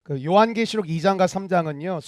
그 요한계시록 2장과 3장은요.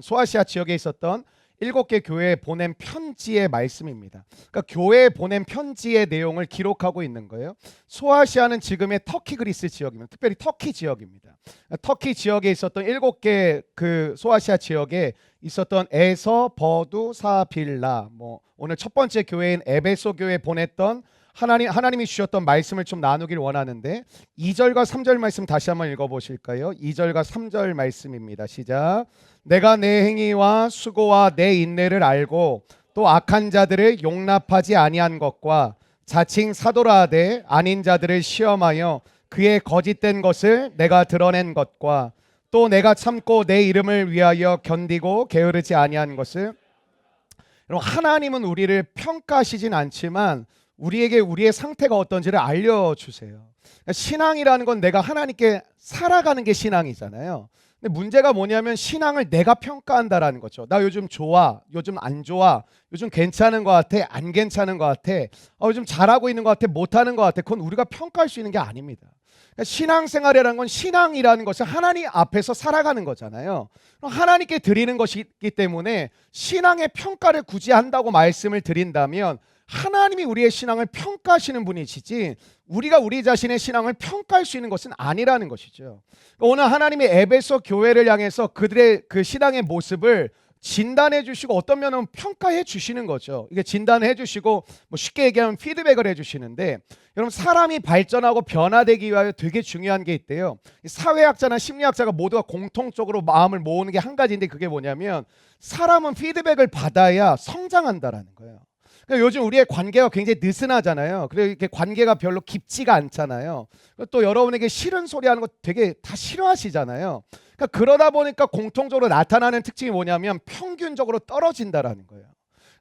소아시아 지역에 있었던 7개 교회에 보낸 편지의 말씀입니다. 그러니까 교회에 보낸 편지의 내용을 기록하고 있는 거예요. 소아시아는 지금의 터키 그리스 지역입니다. 특별히 터키 지역입니다. 터키 지역에 있었던 7개 그 소아시아 지역에 있었던 에서, 버두, 사빌라, 오늘 첫 번째 교회인 에베소 교회에 보냈던 하나님이 주셨던 말씀을 좀 나누길 원하는데 2절과 3절 말씀 다시 한번 읽어보실까요? 2절과 3절 말씀입니다. 시작. 내가 내 행위와 수고와 내 인내를 알고 또 악한 자들을 용납하지 아니한 것과 자칭 사도라 하되 아닌 자들을 시험하여 그의 거짓된 것을 내가 드러낸 것과 또 내가 참고 내 이름을 위하여 견디고 게으르지 아니한 것을. 여러분, 하나님은 우리를 평가하시진 않지만 우리에게 우리의 상태가 어떤지를 알려주세요. 그러니까 신앙이라는 건 내가 하나님께 살아가는 게 신앙이잖아요. 근데 문제가 뭐냐면 신앙을 내가 평가한다라는 거죠. 나 요즘 좋아, 요즘 안 좋아, 요즘 괜찮은 것 같아, 안 괜찮은 것 같아, 요즘 잘하고 있는 것 같아, 못하는 것 같아. 그건 우리가 평가할 수 있는 게 아닙니다. 그러니까 신앙생활이라는 건 신앙이라는 것은 하나님 앞에서 살아가는 거잖아요. 하나님께 드리는 것이기 때문에 신앙의 평가를 굳이 한다고 말씀을 드린다면 하나님이 우리의 신앙을 평가하시는 분이시지 우리가 우리 자신의 신앙을 평가할 수 있는 것은 아니라는 것이죠. 오늘 하나님이 에베소 교회를 향해서 그들의 그 신앙의 모습을 진단해 주시고 어떤 면은 평가해 주시는 거죠. 이게 진단해 주시고 쉽게 얘기하면 피드백을 해 주시는데, 여러분, 사람이 발전하고 변화되기 위하여 되게 중요한 게 있대요. 사회학자나 심리학자가 모두가 공통적으로 마음을 모으는 게 한 가지인데, 그게 뭐냐면 사람은 피드백을 받아야 성장한다라는 거예요. 그러니까 요즘 우리의 관계가 굉장히 느슨하잖아요. 그리고 이렇게 관계가 별로 깊지가 않잖아요. 또 여러분에게 싫은 소리 하는 거 되게 다 싫어하시잖아요. 그러니까 그러다 보니까 공통적으로 나타나는 특징이 뭐냐면 평균적으로 떨어진다라는 거예요.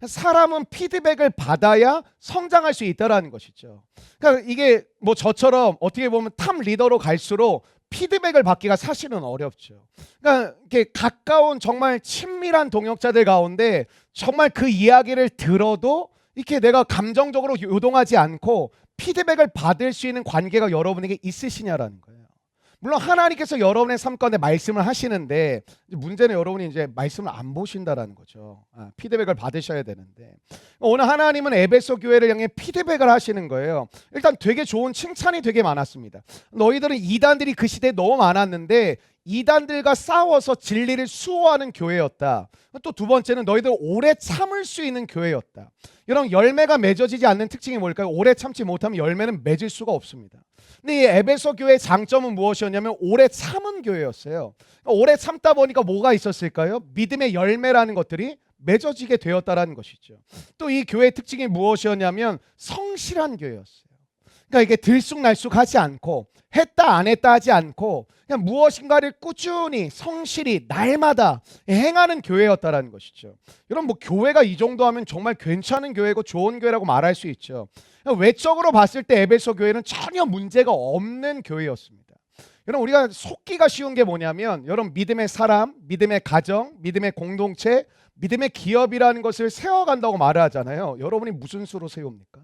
사람은 피드백을 받아야 성장할 수 있다라는 것이죠. 그러니까 이게 저처럼 어떻게 보면 탑 리더로 갈수록 피드백을 받기가 사실은 어렵죠. 그러니까 이렇게 가까운 정말 친밀한 동역자들 가운데 정말 그 이야기를 들어도 이렇게 내가 감정적으로 요동하지 않고 피드백을 받을 수 있는 관계가 여러분에게 있으시냐라는 거예요. 물론 하나님께서 여러분의 삶 가운데 말씀을 하시는데 문제는 여러분이 이제 말씀을 안 보신다라는 거죠. 피드백을 받으셔야 되는데 오늘 하나님은 에베소 교회를 향해 피드백을 하시는 거예요. 일단 되게 좋은 칭찬이 되게 많았습니다. 너희들은 이단들이 그 시대에 너무 많았는데 이단들과 싸워서 진리를 수호하는 교회였다. 또 두 번째는 너희들 오래 참을 수 있는 교회였다. 여러분, 열매가 맺어지지 않는 특징이 뭘까요? 오래 참지 못하면 열매는 맺을 수가 없습니다. 근데 이 에베소 교회의 장점은 무엇이었냐면 오래 참은 교회였어요. 오래 참다 보니까 뭐가 있었을까요? 믿음의 열매라는 것들이 맺어지게 되었다라는 것이죠. 또 이 교회의 특징이 무엇이었냐면 성실한 교회였어요. 그러니까 이게 들쑥날쑥하지 않고 했다 안 했다 하지 않고 그냥 무엇인가를 꾸준히 성실히 날마다 행하는 교회였다라는 것이죠. 여러분, 교회가 이 정도 하면 정말 괜찮은 교회고 좋은 교회라고 말할 수 있죠. 외적으로 봤을 때 에베소 교회는 전혀 문제가 없는 교회였습니다. 여러분, 우리가 속기가 쉬운 게 뭐냐면 여러분, 믿음의 사람, 믿음의 가정, 믿음의 공동체, 믿음의 기업이라는 것을 세워간다고 말을 하잖아요. 여러분이 무슨 수로 세웁니까?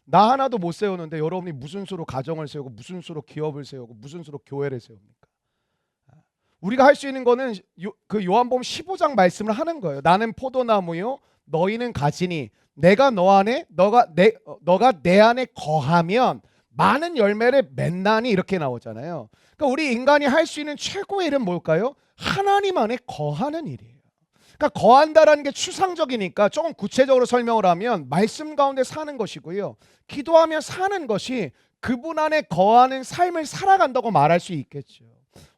나 하나도 못 세우는데 여러분이 무슨 수로 가정을 세우고 무슨 수로 기업을 세우고 무슨 수로 교회를 세웁니까? 우리가 할 수 있는 거는 그 요한복음 15장 말씀을 하는 거예요. 나는 포도나무요 너희는 가지니 내가 너 안에 너가 내 안에 거하면 많은 열매를 맺나니, 이렇게 나오잖아요. 그러니까 우리 인간이 할 수 있는 최고의 일은 뭘까요? 하나님 안에 거하는 일이에요. 그러니까 거한다라는 게 추상적이니까 조금 구체적으로 설명을 하면 말씀 가운데 사는 것이고요. 기도하며 사는 것이 그분 안에 거하는 삶을 살아간다고 말할 수 있겠죠.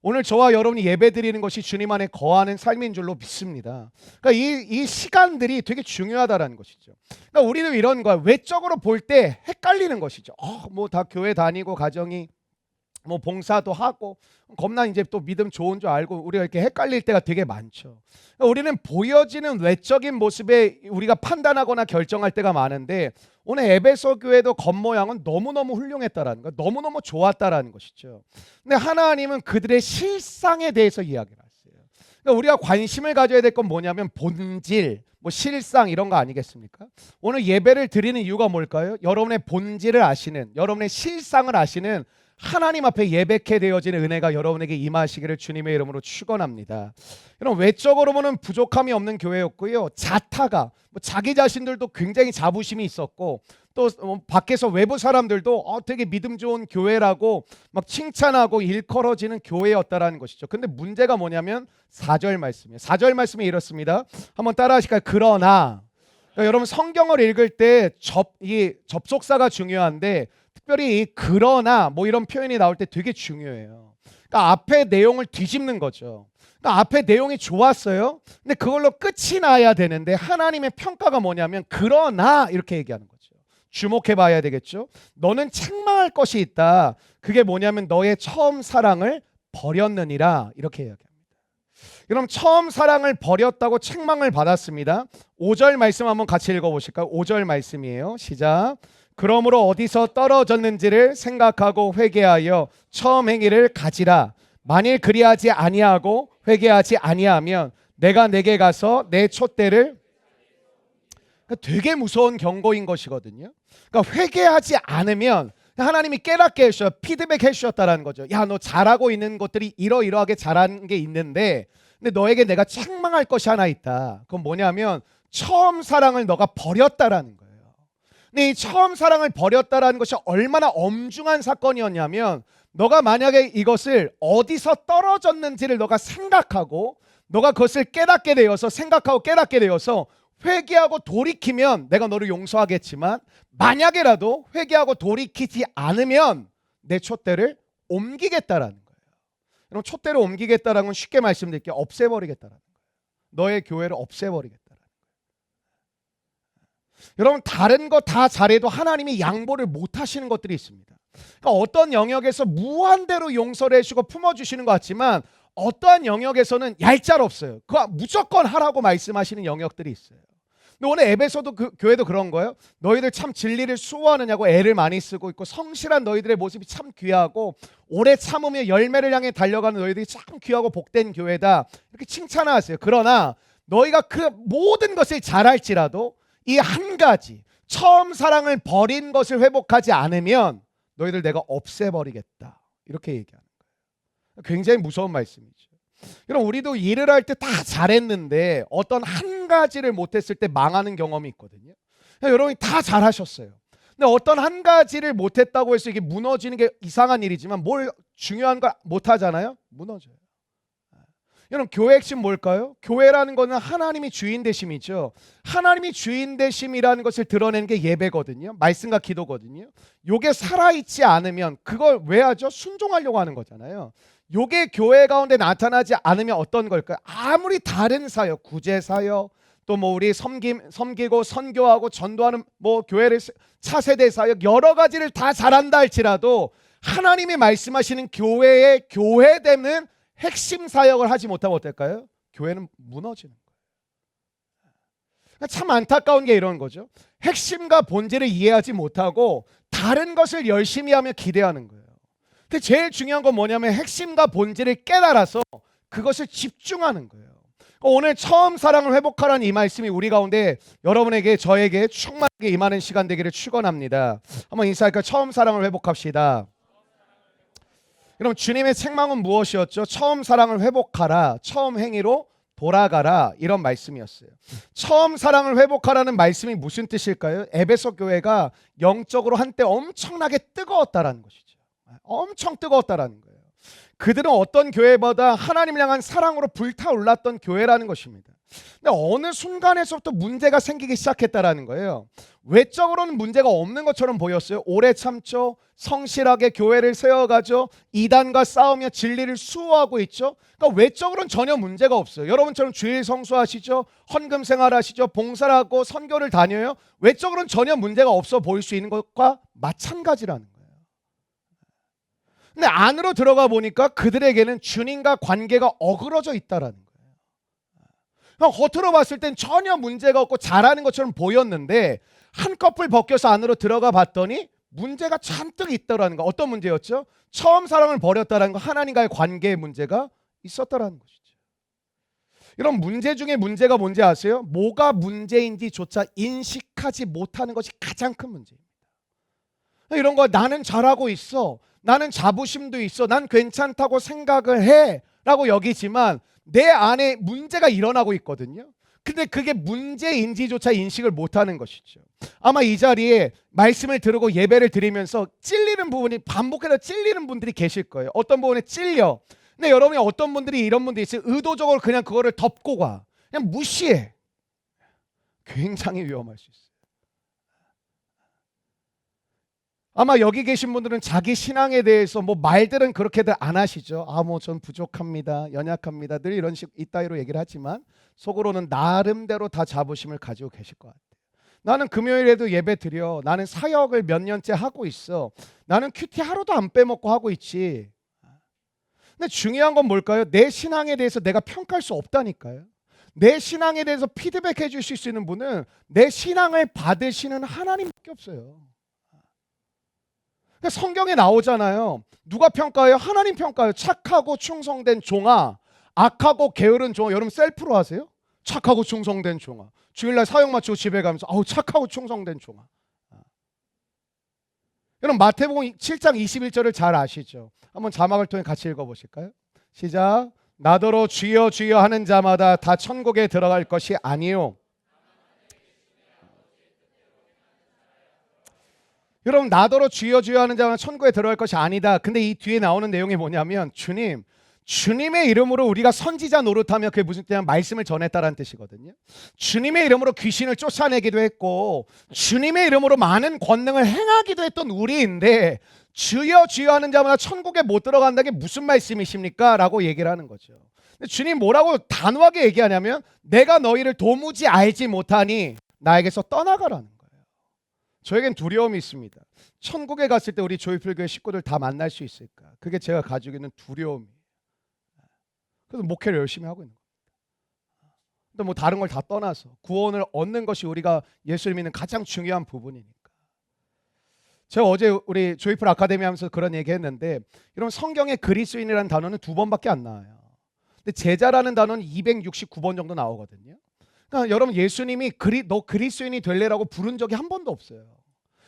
오늘 저와 여러분이 예배드리는 것이 주님 안에 거하는 삶인 줄로 믿습니다. 그러니까 이 시간들이 되게 중요하다라는 것이죠. 그러니까 우리는 이런 거야. 외적으로 볼 때 헷갈리는 것이죠. 다 교회 다니고 가정이 봉사도 하고 겁나 이제 또 믿음 좋은 줄 알고 우리가 이렇게 헷갈릴 때가 되게 많죠. 우리는 보여지는 외적인 모습에 우리가 판단하거나 결정할 때가 많은데 오늘 에베소 교회도 겉모양은 너무너무 훌륭했다라는 거, 너무너무 좋았다라는 것이죠. 근데 하나님은 그들의 실상에 대해서 이야기를 했어요. 그러니까 우리가 관심을 가져야 될 건 뭐냐면 본질, 실상 이런 거 아니겠습니까? 오늘 예배를 드리는 이유가 뭘까요? 여러분의 본질을 아시는, 여러분의 실상을 아시는 하나님 앞에 예배케 되어지는 은혜가 여러분에게 임하시기를 주님의 이름으로 축원합니다. 여러분, 외적으로 보면 부족함이 없는 교회였고요. 자타가 자기 자신들도 굉장히 자부심이 있었고, 또 밖에서 외부 사람들도 되게 믿음 좋은 교회라고 막 칭찬하고 일컬어지는 교회였다라는 것이죠. 근데 문제가 뭐냐면 4절 말씀이에요. 4절 말씀이 이렇습니다. 한번 따라 하실까요? 그러나, 그러니까 여러분 성경을 읽을 때 이 접속사가 중요한데, 특별히 이 그러나 뭐 이런 표현이 나올 때 되게 중요해요. 그러니까 앞에 내용을 뒤집는 거죠. 그러니까 앞에 내용이 좋았어요. 근데 그걸로 끝이 나야 되는데 하나님의 평가가 뭐냐면 그러나 이렇게 얘기하는 거죠. 주목해 봐야 되겠죠. 너는 책망할 것이 있다. 그게 뭐냐면 너의 처음 사랑을 버렸느니라, 이렇게 이야기합니다. 그럼 처음 사랑을 버렸다고 책망을 받았습니다. 5절 말씀 한번 같이 읽어보실까요? 5절 말씀이에요. 시작. 그러므로 어디서 떨어졌는지를 생각하고 회개하여 처음 행위를 가지라. 만일 그리하지 아니하고 회개하지 아니하면 내가 내게 가서 내 촛대를, 되게 무서운 경고인 것이거든요. 그러니까 회개하지 않으면 하나님이 깨닫게 해주셔, 피드백 해주셨다라는 거죠. 야, 너 잘하고 있는 것들이 이러이러하게 잘하는 게 있는데, 근데 너에게 내가 책망할 것이 하나 있다. 그건 뭐냐면 처음 사랑을 너가 버렸다라는 거예요. 근데 이 처음 사랑을 버렸다라는 것이 얼마나 엄중한 사건이었냐면, 너가 만약에 이것을 어디서 떨어졌는지를 너가 생각하고, 너가 그것을 깨닫게 되어서, 생각하고 깨닫게 되어서 회개하고 돌이키면 내가 너를 용서하겠지만, 만약에라도 회개하고 돌이키지 않으면 내 촛대를 옮기겠다라는 거예요. 여러분, 촛대를 옮기겠다라는 건 쉽게 말씀드릴게요. 없애버리겠다라는 거예요. 너의 교회를 없애버리겠다라는 거예요. 여러분, 다른 거 다 잘해도 하나님이 양보를 못 하시는 것들이 있습니다. 그러니까 어떤 영역에서 무한대로 용서를 해주시고 품어주시는 것 같지만, 어떠한 영역에서는 얄짤없어요. 그거 무조건 하라고 말씀하시는 영역들이 있어요. 근데 오늘 에베소도 교회도 그런 거예요. 너희들 참 진리를 수호하느냐고 애를 많이 쓰고 있고, 성실한 너희들의 모습이 참 귀하고, 오래 참으며 열매를 향해 달려가는 너희들이 참 귀하고 복된 교회다, 이렇게 칭찬하세요. 그러나 너희가 그 모든 것을 잘할지라도 이 한 가지, 처음 사랑을 버린 것을 회복하지 않으면 너희들 내가 없애버리겠다, 이렇게 얘기하는 거예요. 굉장히 무서운 말씀이죠. 여러분, 우리도 일을 할 때 다 잘했는데 어떤 한 가지를 못했을 때 망하는 경험이 있거든요. 여러분이 다 잘하셨어요. 근데 어떤 한 가지를 못했다고 해서 이게 무너지는 게 이상한 일이지만, 뭘 중요한 걸 못하잖아요. 무너져요. 여러분, 교회 핵심 뭘까요? 교회라는 것은 하나님이 주인 되심이죠. 하나님이 주인 되심이라는 것을 드러내는 게 예배거든요. 말씀과 기도거든요. 요게 살아있지 않으면 그걸 왜 하죠? 순종하려고 하는 거잖아요. 요게 교회 가운데 나타나지 않으면 어떤 걸까요? 아무리 다른 사역, 구제 사역, 또 뭐 우리 섬기고 선교하고 전도하는 뭐 교회를 차세대 사역, 여러 가지를 다 잘한다 할지라도 하나님이 말씀하시는 교회의 교회되는 핵심 사역을 하지 못하면 어떨까요? 교회는 무너지는 거예요. 참 안타까운 게 이런 거죠. 핵심과 본질을 이해하지 못하고 다른 것을 열심히 하며 기대하는 거예요. 근데 제일 중요한 건 뭐냐면 핵심과 본질을 깨달아서 그것을 집중하는 거예요. 오늘 처음 사랑을 회복하라는 이 말씀이 우리 가운데 여러분에게, 저에게 충만하게 임하는 시간 되기를 축원합니다. 한번 인사할까요? 처음 사랑을 회복합시다. 여러분, 주님의 책망은 무엇이었죠? 처음 사랑을 회복하라, 처음 행위로 돌아가라, 이런 말씀이었어요. 처음 사랑을 회복하라는 말씀이 무슨 뜻일까요? 에베소 교회가 영적으로 한때 엄청나게 뜨거웠다라는 것이죠. 엄청 뜨거웠다라는 거예요. 그들은 어떤 교회보다 하나님을 향한 사랑으로 불타올랐던 교회라는 것입니다. 근데 어느 순간에서부터 문제가 생기기 시작했다라는 거예요. 외적으로는 문제가 없는 것처럼 보였어요. 오래 참죠. 성실하게 교회를 세워가죠. 이단과 싸우며 진리를 수호하고 있죠. 그러니까 외적으로는 전혀 문제가 없어요. 여러분처럼 주일 성수하시죠. 헌금 생활하시죠. 봉사를 하고 선교를 다녀요. 외적으로는 전혀 문제가 없어 보일 수 있는 것과 마찬가지라는 거예요. 근데 안으로 들어가 보니까 그들에게는 주님과 관계가 어그러져 있다라는 거예요. 겉으로 봤을 땐 전혀 문제가 없고 잘하는 것처럼 보였는데, 한꺼풀 벗겨서 안으로 들어가 봤더니 문제가 잔뜩 있더라는 거. 어떤 문제였죠? 처음 사랑을 버렸다는 거, 하나님과의 관계의 문제가 있었다라는 것이죠. 이런 문제 중에 문제가 뭔지 아세요? 뭐가 문제인지조차 인식하지 못하는 것이 가장 큰 문제입니다. 이런 거 나는 잘하고 있어. 나는 자부심도 있어. 난 괜찮다고 생각을 해. 라고 여기지만 내 안에 문제가 일어나고 있거든요. 근데 그게 문제인지조차 인식을 못하는 것이죠. 아마 이 자리에 말씀을 들고 예배를 드리면서 찔리는 부분이 반복해서 찔리는 분들이 계실 거예요. 어떤 부분에 찔려. 근데 여러분이 어떤 분들이 이런 분들이 있어요. 의도적으로 그냥 그거를 덮고 가. 그냥 무시해. 굉장히 위험할 수 있어요. 아마 여기 계신 분들은 자기 신앙에 대해서 뭐 말들은 그렇게들 안 하시죠. 뭐 전 부족합니다. 연약합니다. 늘 이런 식 이따위로 얘기를 하지만 속으로는 나름대로 다 자부심을 가지고 계실 것 같아요. 나는 금요일에도 예배 드려. 나는 사역을 몇 년째 하고 있어. 나는 큐티 하루도 안 빼먹고 하고 있지. 근데 중요한 건 뭘까요? 내 신앙에 대해서 내가 평가할 수 없다니까요. 내 신앙에 대해서 피드백해 주실 수 있는 분은 내 신앙을 받으시는 하나님밖에 없어요. 성경에 나오잖아요. 누가 평가해요? 하나님 평가해요. 착하고 충성된 종아, 악하고 게으른 종아. 여러분 셀프로 하세요? 착하고 충성된 종아. 주일날 사역 마치고 집에 가면서 착하고 충성된 종아. 여러분 마태복음 7장 21절을 잘 아시죠? 한번 자막을 통해 같이 읽어보실까요? 시작. 나더러 주여 주여 하는 자마다 다 천국에 들어갈 것이 아니요. 여러분 나더러 주여 주여 하는 자는 천국에 들어갈 것이 아니다. 근데 이 뒤에 나오는 내용이 뭐냐면 주님의 이름으로 우리가 선지자 노릇하며 그게 무슨 뜻이냐면 말씀을 전했다라는 뜻이거든요. 주님의 이름으로 귀신을 쫓아내기도 했고 주님의 이름으로 많은 권능을 행하기도 했던 우리인데 주여 주여 하는 자마다 천국에 못 들어간다는 게 무슨 말씀이십니까? 라고 얘기를 하는 거죠. 근데 주님 뭐라고 단호하게 얘기하냐면 내가 너희를 도무지 알지 못하니 나에게서 떠나가라는 거예요. 저에겐 두려움이 있습니다. 천국에 갔을 때 우리 조이풀교회 식구들 다 만날 수 있을까? 그게 제가 가지고 있는 두려움이에요. 그래서 목회를 열심히 하고 있는 거예요. 근데 뭐 다른 걸 다 떠나서 구원을 얻는 것이 우리가 예수를 믿는 가장 중요한 부분이니까. 제가 어제 우리 조이풀 아카데미 하면서 그런 얘기 했는데 여러분 성경에 그리스도인이라는 단어는 2번밖에 안 나와요. 근데 제자라는 단어는 269번 정도 나오거든요. 그러니까 여러분 예수님이 너 그리스도인이 될래라고 부른 적이 한 번도 없어요.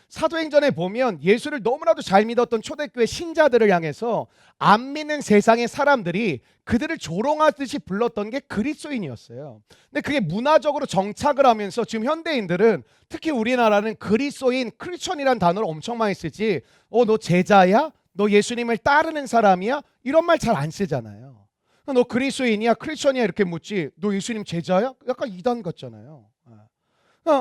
사도행전에 보면 예수를 너무나도 잘 믿었던 초대교회 신자들을 향해서 안 믿는 세상의 사람들이 그들을 조롱하듯이 불렀던 게 그리스도인이었어요. 근데 그게 문화적으로 정착을 하면서 지금 현대인들은 특히 우리나라는 그리스도인, 크리스천이라는 단어를 엄청 많이 쓰지 너 제자야? 너 예수님을 따르는 사람이야? 이런 말 잘 안 쓰잖아요. 너 그리스도인이야? 크리스천이야? 이렇게 묻지 너 예수님 제자야? 약간 이단 같잖아요.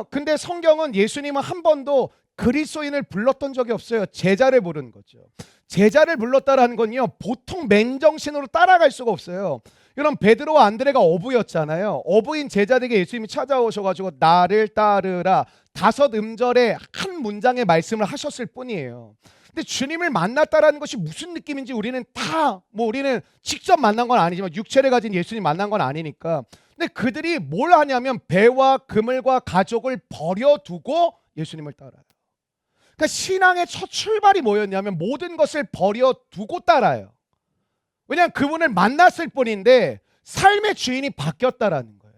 근데 성경은 예수님은 한 번도 그리스도인을 불렀던 적이 없어요. 제자를 부른 거죠. 제자를 불렀다라는 건요 보통 맨정신으로 따라갈 수가 없어요. 여러분 베드로와 안드레가 어부였잖아요. 어부인 제자들에게 예수님이 찾아오셔가지고 나를 따르라 5음절의 한 문장의 말씀을 하셨을 뿐이에요. 근데 주님을 만났다라는 것이 무슨 느낌인지 우리는 우리는 직접 만난 건 아니지만 육체를 가진 예수님 만난 건 아니니까. 근데 그들이 뭘 하냐면 배와 그물과 가족을 버려두고 예수님을 따라요. 그러니까 신앙의 첫 출발이 뭐였냐면 모든 것을 버려두고 따라요. 왜냐하면 그분을 만났을 뿐인데 삶의 주인이 바뀌었다라는 거예요.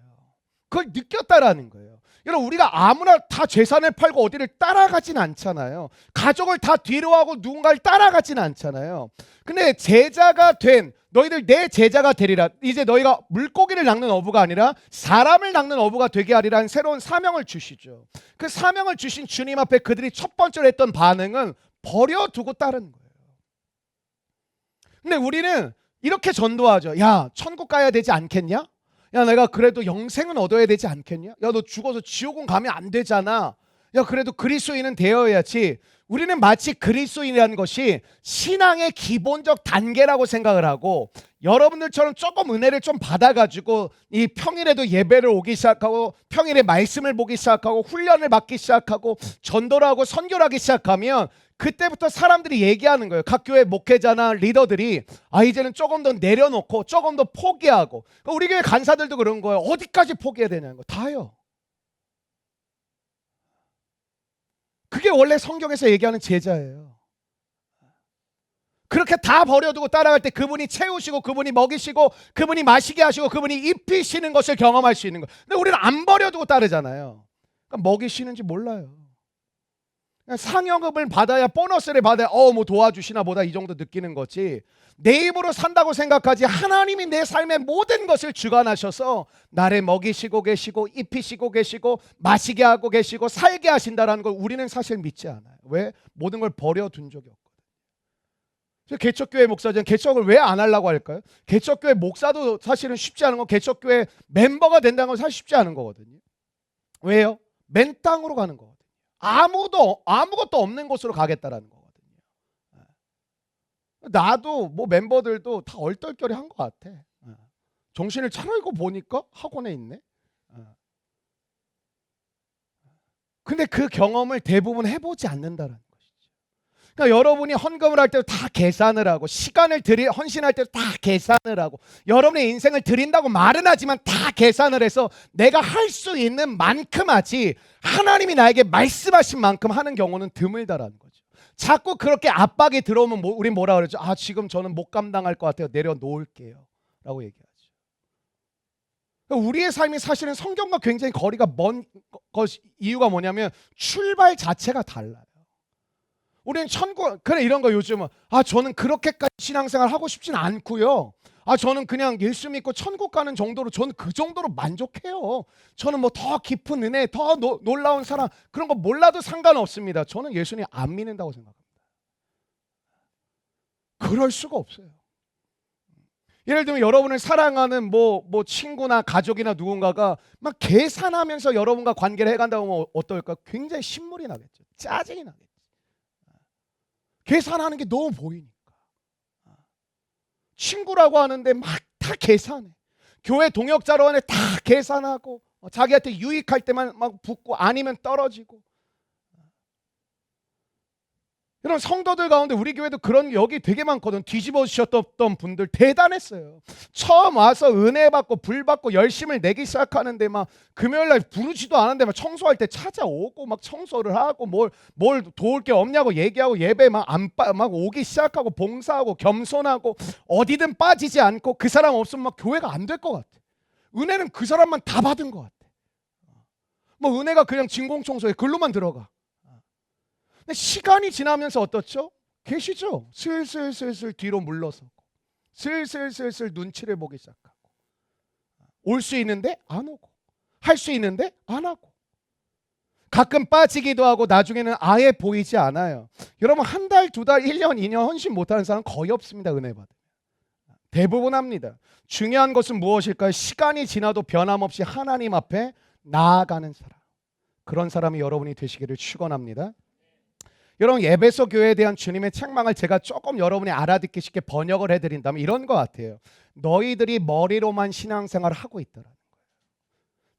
그걸 느꼈다라는 거예요. 여러분 우리가 아무나 다 재산을 팔고 어디를 따라가진 않잖아요. 가족을 다 뒤로하고 누군가를 따라가진 않잖아요. 근데 제자가 된 너희들 내 제자가 되리라. 이제 너희가 물고기를 낚는 어부가 아니라 사람을 낚는 어부가 되게 하리라는 새로운 사명을 주시죠. 그 사명을 주신 주님 앞에 그들이 첫 번째로 했던 반응은 버려두고 따르는 거예요. 근데 우리는 이렇게 전도하죠. 야 천국 가야 되지 않겠냐? 야 내가 그래도 영생은 얻어야 되지 않겠냐? 야 너 죽어서 지옥은 가면 안 되잖아. 야 그래도 그리스도인은 되어야지. 우리는 마치 그리스도인이라는 것이 신앙의 기본적 단계라고 생각을 하고 여러분들처럼 조금 은혜를 좀 받아가지고 이 평일에도 예배를 오기 시작하고 평일에 말씀을 보기 시작하고 훈련을 받기 시작하고 전도를 하고 선교를 하기 시작하면 그때부터 사람들이 얘기하는 거예요. 각 교회 목회자나 리더들이 이제는 조금 더 내려놓고 조금 더 포기하고. 우리 교회 간사들도 그런 거예요. 어디까지 포기해야 되냐는 거 다요. 그게 원래 성경에서 얘기하는 제자예요. 그렇게 다 버려두고 따라갈 때 그분이 채우시고 그분이 먹이시고 그분이 마시게 하시고 그분이 입히시는 것을 경험할 수 있는 거예요. 근데 우리는 안 버려두고 따르잖아요. 그러니까 먹이시는지 몰라요. 상여금을 받아야, 보너스를 받아야 뭐 도와주시나 보다 이 정도 느끼는 거지. 내 힘으로 산다고 생각하지 하나님이 내 삶의 모든 것을 주관하셔서 나를 먹이시고 계시고 입히시고 계시고 마시게 하고 계시고 살게 하신다라는 걸 우리는 사실 믿지 않아요. 왜? 모든 걸 버려둔 적이 없거든요. 개척교회 목사전 개척을 왜 안 하려고 할까요? 개척교회 목사도 사실은 쉽지 않은 거, 개척교회 멤버가 된다는 건 사실 쉽지 않은 거거든요. 왜요? 맨 땅으로 가는 거거든요. 아무것도 없는 곳으로 가겠다라는 거거든요. 나도 뭐 멤버들도 다 얼떨결에 한 것 같아. 정신을 차리고 보니까 학원에 있네. 근데 그 경험을 대부분 해보지 않는다라는 것이죠. 그러니까 여러분이 헌금을 할 때도 다 계산을 하고, 시간을 헌신할 때도 다 계산을 하고, 여러분의 인생을 드린다고 말은 하지만 다 계산을 해서 내가 할 수 있는 만큼 하지, 하나님이 나에게 말씀하신 만큼 하는 경우는 드물다라는 거죠. 자꾸 그렇게 압박이 들어오면 우린 뭐라 그러죠? 지금 저는 못 감당할 것 같아요. 내려놓을게요 라고 얘기하죠. 우리의 삶이 사실은 성경과 굉장히 거리가 먼 이유가 뭐냐면 출발 자체가 달라요. 우리는 그래 이런 거 요즘은 저는 그렇게까지 신앙생활 하고 싶진 않고요. 저는 그냥 예수 믿고 천국 가는 정도로, 저는 그 정도로 만족해요. 저는 뭐 더 깊은 은혜, 더 놀라운 사랑 그런 거 몰라도 상관없습니다. 저는 예수님 안 믿는다고 생각합니다. 그럴 수가 없어요. 예를 들면 여러분을 사랑하는 뭐 친구나 가족이나 누군가가 막 계산하면서 여러분과 관계를 해간다고 하면 어떨까? 굉장히 신물이 나겠죠. 짜증이 나겠죠. 계산하는 게 너무 보이니까. 친구라고 하는데 막 다 계산해. 교회 동역자로 하는데 다 계산하고, 자기한테 유익할 때만 막 붙고 아니면 떨어지고. 이런 성도들 가운데 우리 교회도 그런 여기 되게 많거든. 뒤집어지셨던 분들 대단했어요. 처음 와서 은혜 받고 불 받고 열심을 내기 시작하는데 막 금요일날 부르지도 않았는데 막 청소할 때 찾아오고 막 청소를 하고 뭘 도울 게 없냐고 얘기하고 예배 막 오기 시작하고 봉사하고 겸손하고 어디든 빠지지 않고, 그 사람 없으면 막 교회가 안 될 것 같아. 은혜는 그 사람만 다 받은 것 같아. 뭐 은혜가 그냥 진공청소에 글로만 들어가. 근데 시간이 지나면서 어떻죠? 계시죠? 슬슬 뒤로 물러서고, 슬슬 눈치를 보기 시작하고, 올 수 있는데 안 오고, 할 수 있는데 안 하고, 가끔 빠지기도 하고 나중에는 아예 보이지 않아요. 여러분 한 달, 두 달, 1년, 2년 헌신 못하는 사람 거의 없습니다. 은혜 받으면 대부분 합니다. 중요한 것은 무엇일까요? 시간이 지나도 변함없이 하나님 앞에 나아가는 사람, 그런 사람이 여러분이 되시기를 축원합니다. 여러분 에베소 교회에 대한 주님의 책망을 제가 조금 여러분이 알아듣기 쉽게 번역을 해드린다면 이런 것 같아요. 너희들이 머리로만 신앙생활을 하고 있더라는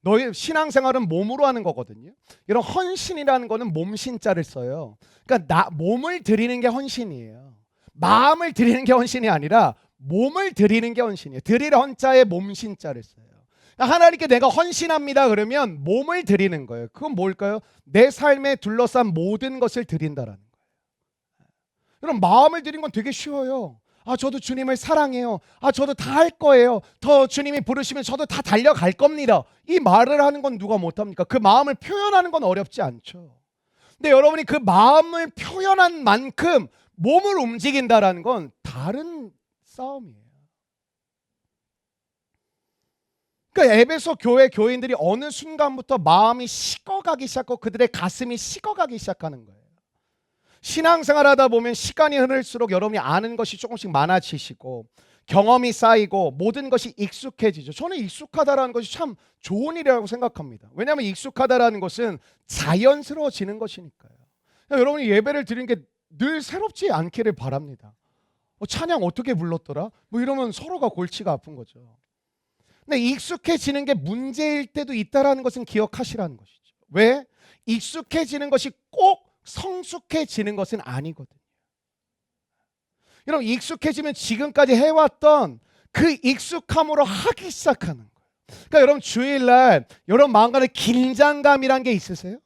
거예요. 너희 신앙생활은 몸으로 하는 거거든요. 이런 헌신이라는 거는 몸신자를 써요. 그러니까 몸을 드리는 게 헌신이에요. 마음을 드리는 게 헌신이 아니라 몸을 드리는 게 헌신이에요. 드릴 헌자에 몸신자를 써요. 하나님께 내가 헌신합니다 그러면 몸을 드리는 거예요. 그건 뭘까요? 내 삶에 둘러싼 모든 것을 드린다라는 거예요. 여러분 마음을 드린 건 되게 쉬워요. 저도 주님을 사랑해요. 저도 다 할 거예요. 더 주님이 부르시면 저도 다 달려갈 겁니다. 이 말을 하는 건 누가 못합니까? 그 마음을 표현하는 건 어렵지 않죠. 근데 여러분이 그 마음을 표현한 만큼 몸을 움직인다라는 건 다른 싸움이에요. 그러니까 에베소 교회 교인들이 어느 순간부터 마음이 식어가기 시작하고 그들의 가슴이 식어가기 시작하는 거예요. 신앙생활 하다 보면 시간이 흐를수록 여러분이 아는 것이 조금씩 많아지시고 경험이 쌓이고 모든 것이 익숙해지죠. 저는 익숙하다라는 것이 참 좋은 일이라고 생각합니다. 왜냐하면 익숙하다라는 것은 자연스러워지는 것이니까요. 그러니까 여러분이 예배를 드리는 게 늘 새롭지 않기를 바랍니다. 찬양 어떻게 불렀더라? 뭐 이러면 서로가 골치가 아픈 거죠. 근데 익숙해지는 게 문제일 때도 있다라는 것은 기억하시라는 것이죠. 왜? 익숙해지는 것이 꼭 성숙해지는 것은 아니거든요. 여러분 익숙해지면 지금까지 해왔던 그 익숙함으로 하기 시작하는 거예요. 그러니까 여러분 주일날 여러분 마음 가운데 긴장감이란 게 있으세요?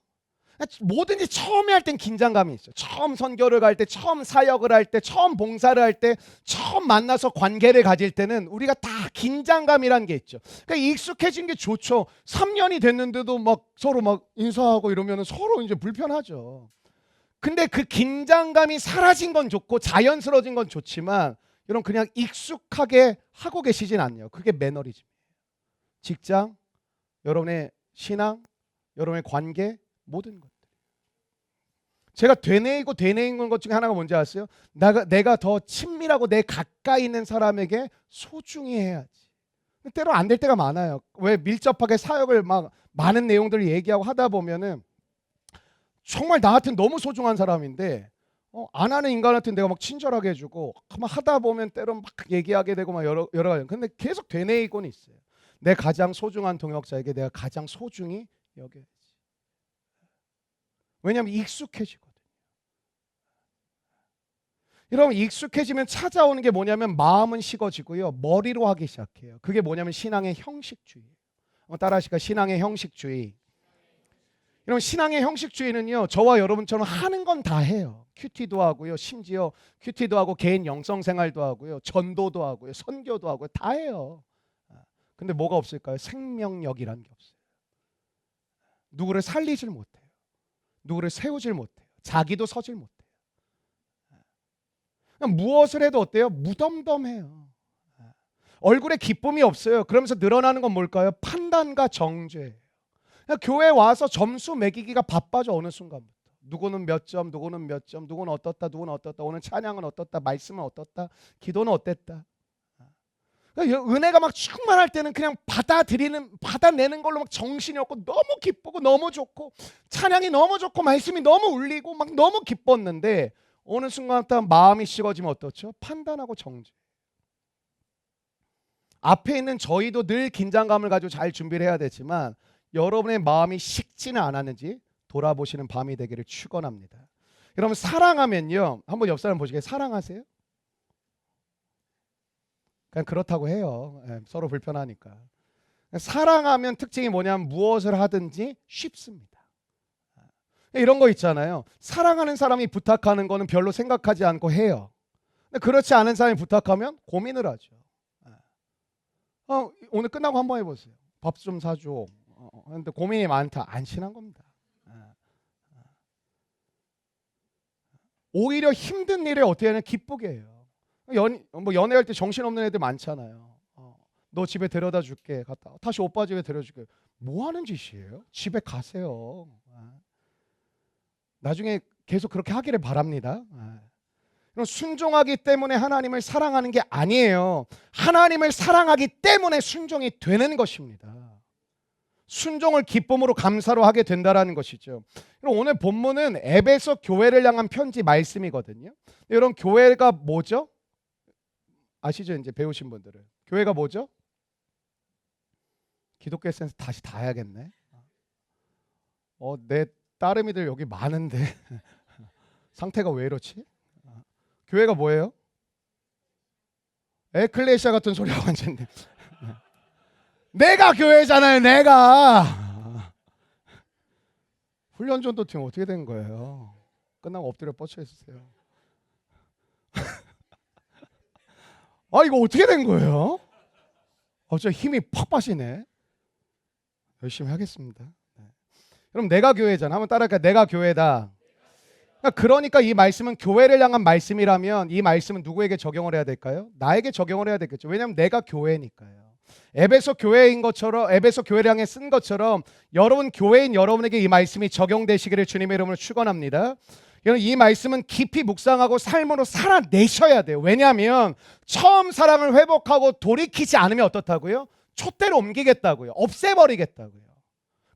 뭐든지 처음에 할 땐 긴장감이 있어요. 처음 선교를 갈 때, 처음 사역을 할 때, 처음 봉사를 할 때, 처음 만나서 관계를 가질 때는 우리가 다 긴장감이란 게 있죠. 그러니까 익숙해진 게 좋죠. 3년이 됐는데도 막 서로 막 인사하고 이러면 서로 이제 불편하죠. 근데 그 긴장감이 사라진 건 좋고 자연스러워진 건 좋지만 여러분 그냥 익숙하게 하고 계시진 않네요. 그게 매너리즘이에요. 직장, 여러분의 신앙, 여러분의 관계, 모든 것. 제가 되뇌이는 것 중에 하나가 뭔지 아세요? 내가 더 친밀하고 내 가까이 있는 사람에게 소중히 해야지. 때로 안 될 때가 많아요. 왜 밀접하게 사역을 막 많은 내용들을 얘기하고 하다 보면은 정말 나한테는 너무 소중한 사람인데 안 하는 인간한테는 내가 막 친절하게 해주고 막 하다 보면 때로 막 얘기하게 되고 막 여러 가지. 근데 계속 되뇌이곤 있어요. 내 가장 소중한 동역자에게 내가 가장 소중히 여겨야지. 왜냐하면 익숙해지거든요. 여러분 익숙해지면 찾아오는 게 뭐냐면 마음은 식어지고요. 머리로 하기 시작해요. 그게 뭐냐면 신앙의 형식주의. 따라하실까? 신앙의 형식주의. 여러분 신앙의 형식주의는요. 저와 여러분처럼 하는 건 다 해요. 큐티도 하고요. 심지어 큐티도 하고 개인 영성생활도 하고요. 전도도 하고요. 선교도 하고요. 다 해요. 근데 뭐가 없을까요? 생명력이라는 게 없어요. 누구를 살리질 못해요. 누구를 세우질 못해요. 자기도 서질 못해요. 무엇을 해도 어때요? 무덤덤해요. 얼굴에 기쁨이 없어요. 그러면서 늘어나는 건 뭘까요? 판단과 정죄예요. 교회 와서 점수 매기기가 바빠져. 어느 순간부터 누구는 몇 점, 누구는 몇 점, 누구는 어떻다, 누구는 어떻다, 오늘 찬양은 어떻다, 말씀은 어떻다, 기도는 어땠다. 은혜가 막 충만할 때는 그냥 받아내는 걸로 막 정신이 없고 너무 기쁘고 너무 좋고 찬양이 너무 좋고 말씀이 너무 울리고 막 너무 기뻤는데 어느 순간부터 마음이 식어지면 어떻죠? 판단하고 정죄. 앞에 있는 저희도 늘 긴장감을 가지고 잘 준비를 해야 되지만 여러분의 마음이 식지는 않았는지 돌아보시는 밤이 되기를 축원합니다. 여러분 사랑하면요. 한번 옆 사람 보시게 사랑하세요? 그냥 그렇다고 해요. 서로 불편하니까. 사랑하면 특징이 뭐냐면 무엇을 하든지 쉽습니다. 이런 거 있잖아요. 사랑하는 사람이 부탁하는 거는 별로 생각하지 않고 해요. 근데 그렇지 않은 사람이 부탁하면 고민을 하죠. 오늘 끝나고 한번 해보세요. 밥 좀 사줘. 근데 고민이 많다. 안 친한 겁니다. 오히려 힘든 일에 어떻게 하냐 기쁘게 해요. 연애할 때 정신없는 애들 많잖아요. 너 집에 데려다 줄게. 갔다 다시 오빠 집에 데려줄게. 뭐 하는 짓이에요? 집에 가세요. 나중에 계속 그렇게 하기를 바랍니다. 순종하기 때문에 하나님을 사랑하는 게 아니에요. 하나님을 사랑하기 때문에 순종이 되는 것입니다. 순종을 기쁨으로 감사로 하게 된다라는 것이죠. 오늘 본문은 에베소 교회를 향한 편지 말씀이거든요. 여러분 교회가 뭐죠? 아시죠? 이제 배우신 분들은 교회가 뭐죠? 기독교 에센스 다시 다 해야겠네. 내 따름이들 여기 많은데 상태가 왜 이렇지? 교회가 뭐예요? 에클레시아 같은 소리 하고 앉았네. 내가 교회잖아요. 내가 훈련 전도팀 어떻게 된 거예요? 끝나고 엎드려 뻗쳐 있으세요. 이거 어떻게 된 거예요? 저 힘이 팍 빠지네. 열심히 하겠습니다. 그럼 내가 교회잖아. 한번 따라할까? 내가 교회다. 그러니까 이 말씀은 교회를 향한 말씀이라면 이 말씀은 누구에게 적용을 해야 될까요? 나에게 적용을 해야 되겠죠. 왜냐하면 내가 교회니까요. 에베소 교회인 것처럼 에베소 교회를 향해 쓴 것처럼 여러분 교회인 여러분에게 이 말씀이 적용되시기를 주님의 이름으로 축원합니다. 여러분 이 말씀은 깊이 묵상하고 삶으로 살아내셔야 돼요. 왜냐하면 처음 사랑을 회복하고 돌이키지 않으면 어떻다고요? 촛대로 옮기겠다고요. 없애버리겠다고요.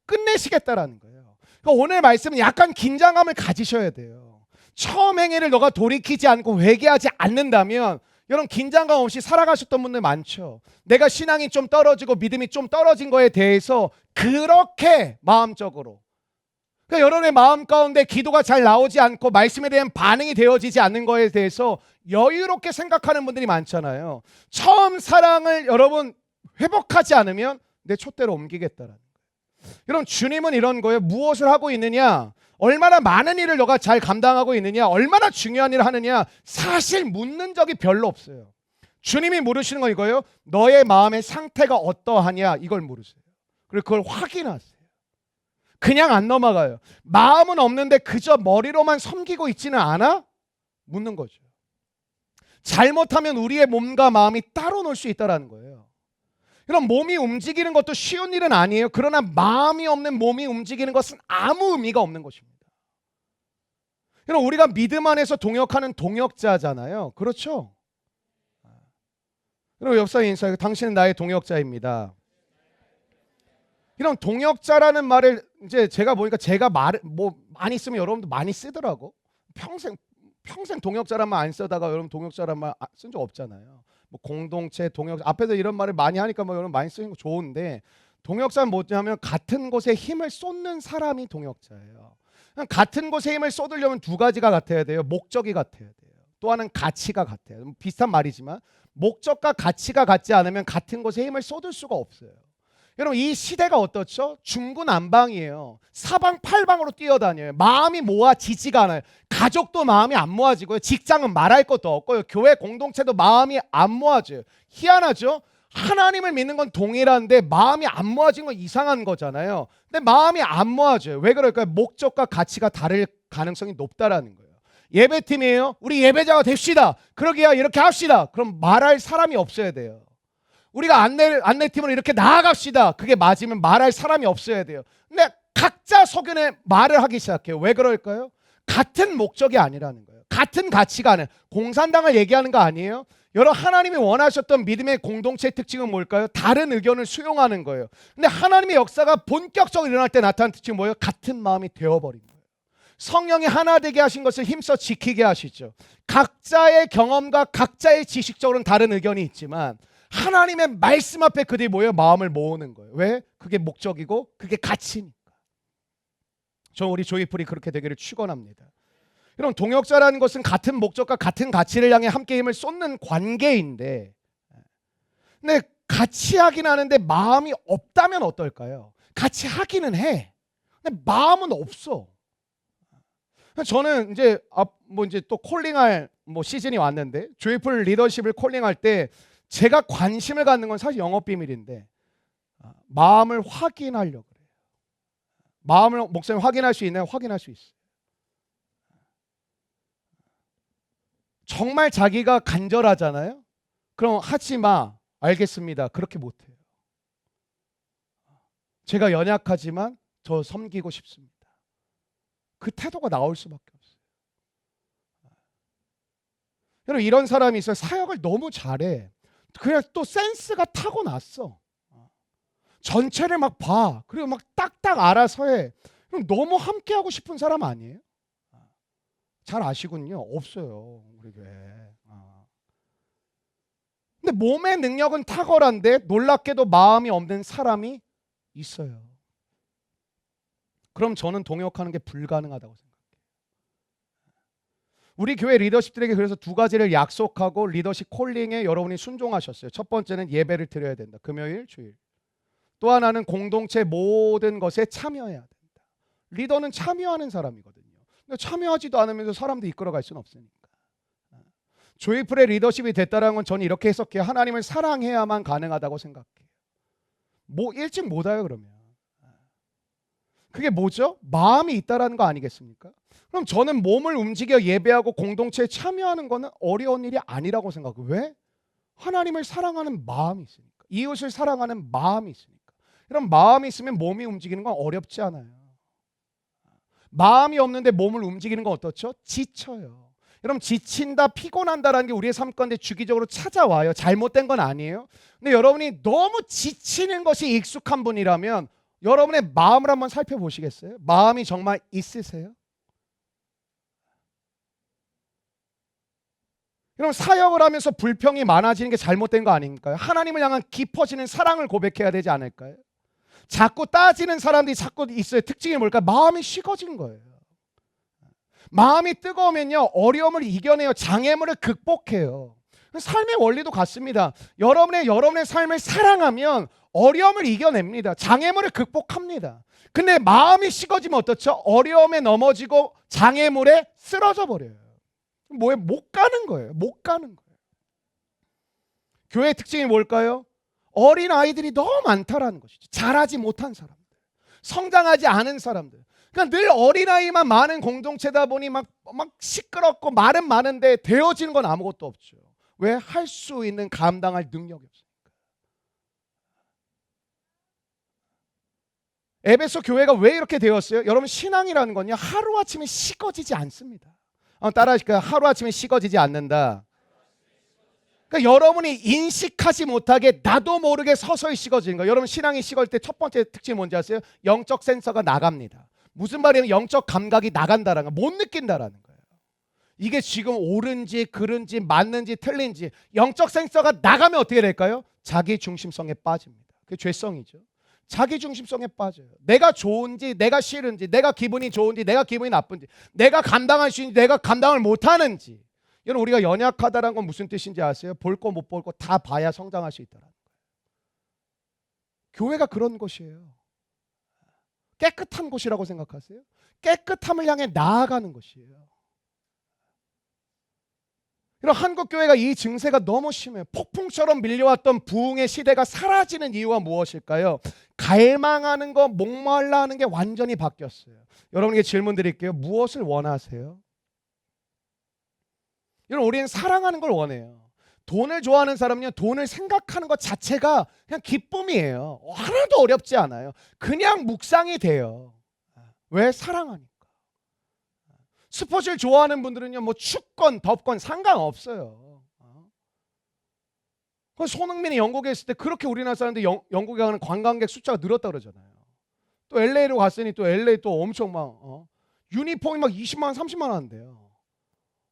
끝내시겠다라는 거예요. 그러니까 오늘 말씀은 약간 긴장감을 가지셔야 돼요. 처음 행위를 너가 돌이키지 않고 회개하지 않는다면 여러분 긴장감 없이 살아가셨던 분들 많죠. 내가 신앙이 좀 떨어지고 믿음이 좀 떨어진 거에 대해서 그렇게 마음적으로 그러니까 여러분의 마음 가운데 기도가 잘 나오지 않고 말씀에 대한 반응이 되어지지 않는 거에 대해서 여유롭게 생각하는 분들이 많잖아요. 처음 사랑을 여러분 회복하지 않으면 내 촛대로 옮기겠다라는 거예요. 여러분 주님은 이런 거예요. 무엇을 하고 있느냐, 얼마나 많은 일을 너가 잘 감당하고 있느냐, 얼마나 중요한 일을 하느냐 사실 묻는 적이 별로 없어요. 주님이 물으시는 건 이거예요. 너의 마음의 상태가 어떠하냐 이걸 물으세요. 그리고 그걸 확인하세요. 그냥 안 넘어가요. 마음은 없는데 그저 머리로만 섬기고 있지는 않아? 묻는 거죠. 잘못하면 우리의 몸과 마음이 따로 놀 수 있다는 거예요. 그럼 몸이 움직이는 것도 쉬운 일은 아니에요. 그러나 마음이 없는 몸이 움직이는 것은 아무 의미가 없는 것입니다. 그럼 우리가 믿음 안에서 동역하는 동역자잖아요. 그렇죠? 그리고 옆사람 인사해. 당신은 나의 동역자입니다. 이런 동역자라는 말을 이제 제가 보니까 제가 말 뭐 많이 쓰면 여러분도 많이 쓰더라고. 평생 동역자란 말 안 쓰다가 여러분 동역자란 말 쓴 적 없잖아요. 뭐 공동체 동역 앞에서 이런 말을 많이 하니까 뭐 여러분 많이 쓰는 거 좋은데 동역자는 뭐냐면 같은 곳에 힘을 쏟는 사람이 동역자예요. 같은 곳에 힘을 쏟으려면 두 가지가 같아야 돼요. 목적이 같아야 돼요. 또 하나는 가치가 같아요. 비슷한 말이지만 목적과 가치가 같지 않으면 같은 곳에 힘을 쏟을 수가 없어요. 여러분 이 시대가 어떻죠? 중구난방이에요. 사방팔방으로 뛰어다녀요. 마음이 모아지지가 않아요. 가족도 마음이 안 모아지고요. 직장은 말할 것도 없고요. 교회 공동체도 마음이 안 모아져요. 희한하죠? 하나님을 믿는 건 동일한데 마음이 안 모아진 건 이상한 거잖아요. 근데 마음이 안 모아져요. 왜 그럴까요? 목적과 가치가 다를 가능성이 높다라는 거예요. 예배팀이에요. 우리 예배자가 됩시다. 그러기야 이렇게 합시다. 그럼 말할 사람이 없어야 돼요. 우리가 안내팀으로 이렇게 나아갑시다. 그게 맞으면 말할 사람이 없어야 돼요. 근데 각자 소견에 말을 하기 시작해요. 왜 그럴까요? 같은 목적이 아니라는 거예요. 같은 가치가 아니에요. 공산당을 얘기하는 거 아니에요? 여러분 하나님이 원하셨던 믿음의 공동체의 특징은 뭘까요? 다른 의견을 수용하는 거예요. 근데 하나님의 역사가 본격적으로 일어날 때 나타나는 특징은 뭐예요? 같은 마음이 되어버린 거예요. 성령이 하나 되게 하신 것을 힘써 지키게 하시죠. 각자의 경험과 각자의 지식적으로는 다른 의견이 있지만 하나님의 말씀 앞에 그들이 모여 마음을 모으는 거예요. 왜? 그게 목적이고 그게 가치니까. 저 우리 조이풀이 그렇게 되기를 축원합니다. 여러분 동역자라는 것은 같은 목적과 같은 가치를 향해 함께 힘을 쏟는 관계인데 근데 같이 하긴 하는데 마음이 없다면 어떨까요? 같이 하기는 해. 근데 마음은 없어. 저는 이제 이제 또 콜링할 시즌이 왔는데 조이풀 리더십을 콜링할 때 제가 관심을 갖는 건 사실 영업 비밀인데 마음을 확인하려고 그래요. 마음을 목사님 확인할 수 있나요? 확인할 수 있어요. 정말 자기가 간절하잖아요. 그럼 하지 마. 알겠습니다. 그렇게 못해요. 제가 연약하지만 더 섬기고 싶습니다. 그 태도가 나올 수밖에 없어요. 여러분 이런 사람이 있어요. 사역을 너무 잘해. 그냥 또 센스가 타고났어. 전체를 막 봐. 그리고 막 딱딱 알아서 해. 그럼 너무 함께하고 싶은 사람 아니에요? 잘 아시군요. 없어요. 우리 교회. 근데 몸의 능력은 탁월한데 놀랍게도 마음이 없는 사람이 있어요. 그럼 저는 동역하는 게 불가능하다고 생각해요. 우리 교회 리더십들에게 그래서 두 가지를 약속하고 리더십 콜링에 여러분이 순종하셨어요. 첫 번째는 예배를 드려야 된다. 금요일, 주일. 또 하나는 공동체 모든 것에 참여해야 된다. 리더는 참여하는 사람이거든요. 근데 참여하지도 않으면서 사람들 이끌어갈 수는 없으니까. 조이풀의 리더십이 됐다는 건 저는 이렇게 해석해요. 하나님을 사랑해야만 가능하다고 생각해요. 일찍 못 와요 그러면. 그게 뭐죠? 마음이 있다라는 거 아니겠습니까? 그럼 저는 몸을 움직여 예배하고 공동체에 참여하는 거는 어려운 일이 아니라고 생각해요. 왜? 하나님을 사랑하는 마음이 있으니까. 이웃을 사랑하는 마음이 있으니까. 이런 마음이 있으면 몸이 움직이는 건 어렵지 않아요. 마음이 없는데 몸을 움직이는 건 어떻죠? 지쳐요. 여러분 지친다 피곤한다라는 게 우리의 삶 가운데 주기적으로 찾아와요. 잘못된 건 아니에요. 근데 여러분이 너무 지치는 것이 익숙한 분이라면 여러분의 마음을 한번 살펴보시겠어요? 마음이 정말 있으세요? 여러분 사역을 하면서 불평이 많아지는 게 잘못된 거 아닙니까? 하나님을 향한 깊어지는 사랑을 고백해야 되지 않을까요? 자꾸 따지는 사람들이 자꾸 있어요. 특징이 뭘까? 마음이 식어진 거예요. 마음이 뜨거우면요 어려움을 이겨내요. 장애물을 극복해요. 삶의 원리도 같습니다. 여러분의 삶을 사랑하면 어려움을 이겨냅니다. 장애물을 극복합니다. 근데 마음이 식어지면 어떻죠? 어려움에 넘어지고 장애물에 쓰러져 버려요. 못 가는 거예요. 못 가는 거예요. 교회의 특징이 뭘까요? 어린 아이들이 너무 많다라는 것이죠. 잘하지 못한 사람들. 성장하지 않은 사람들. 그러니까 늘 어린아이만 많은 공동체다 보니 막 시끄럽고 말은 많은데 되어지는 건 아무것도 없죠. 왜? 할 수 있는 감당할 능력이 없으니까. 에베소 교회가 왜 이렇게 되었어요? 여러분, 신앙이라는 건요, 하루아침에 식어지지 않습니다. 따라하실까요? 하루아침에 식어지지 않는다. 그러니까 여러분이 인식하지 못하게 나도 모르게 서서히 식어지는 거예요. 여러분, 신앙이 식을 때 첫 번째 특징이 뭔지 아세요? 영적 센서가 나갑니다. 무슨 말이냐면 영적 감각이 나간다라는 거, 못 느낀다라는 거예요. 이게 지금 옳은지 그른지 맞는지 틀린지 영적 센서가 나가면 어떻게 될까요? 자기 중심성에 빠집니다. 그게 죄성이죠. 자기 중심성에 빠져요. 내가 좋은지 내가 싫은지, 내가 기분이 좋은지 내가 기분이 나쁜지, 내가 감당할 수 있는지 내가 감당을 못하는지. 여러분, 우리가 연약하다는 건 무슨 뜻인지 아세요? 볼 거 못 볼 거 다 봐야 성장할 수 있다는 거예요. 교회가 그런 곳이에요. 깨끗한 곳이라고 생각하세요? 깨끗함을 향해 나아가는 곳이에요. 이런 한국 교회가 이 증세가 너무 심해요. 폭풍처럼 밀려왔던 부흥의 시대가 사라지는 이유가 무엇일까요? 갈망하는 거, 목말라 하는 게 완전히 바뀌었어요. 여러분에게 질문 드릴게요. 무엇을 원하세요? 여러분, 우리는 사랑하는 걸 원해요. 돈을 좋아하는 사람은요, 돈을 생각하는 것 자체가 그냥 기쁨이에요. 하나도 어렵지 않아요. 그냥 묵상이 돼요. 왜? 사랑하니까. 스포츠를 좋아하는 분들은요, 뭐 춥건 덥건 상관없어요. 손흥민이 영국에 있을 때 그렇게 우리나라 사람들이 영국에 가는 관광객 숫자가 늘었다 그러잖아요. 또 LA로 갔으니 또 LA 또 엄청 막 유니폼이 막 20만 원, 30만 원 한대요.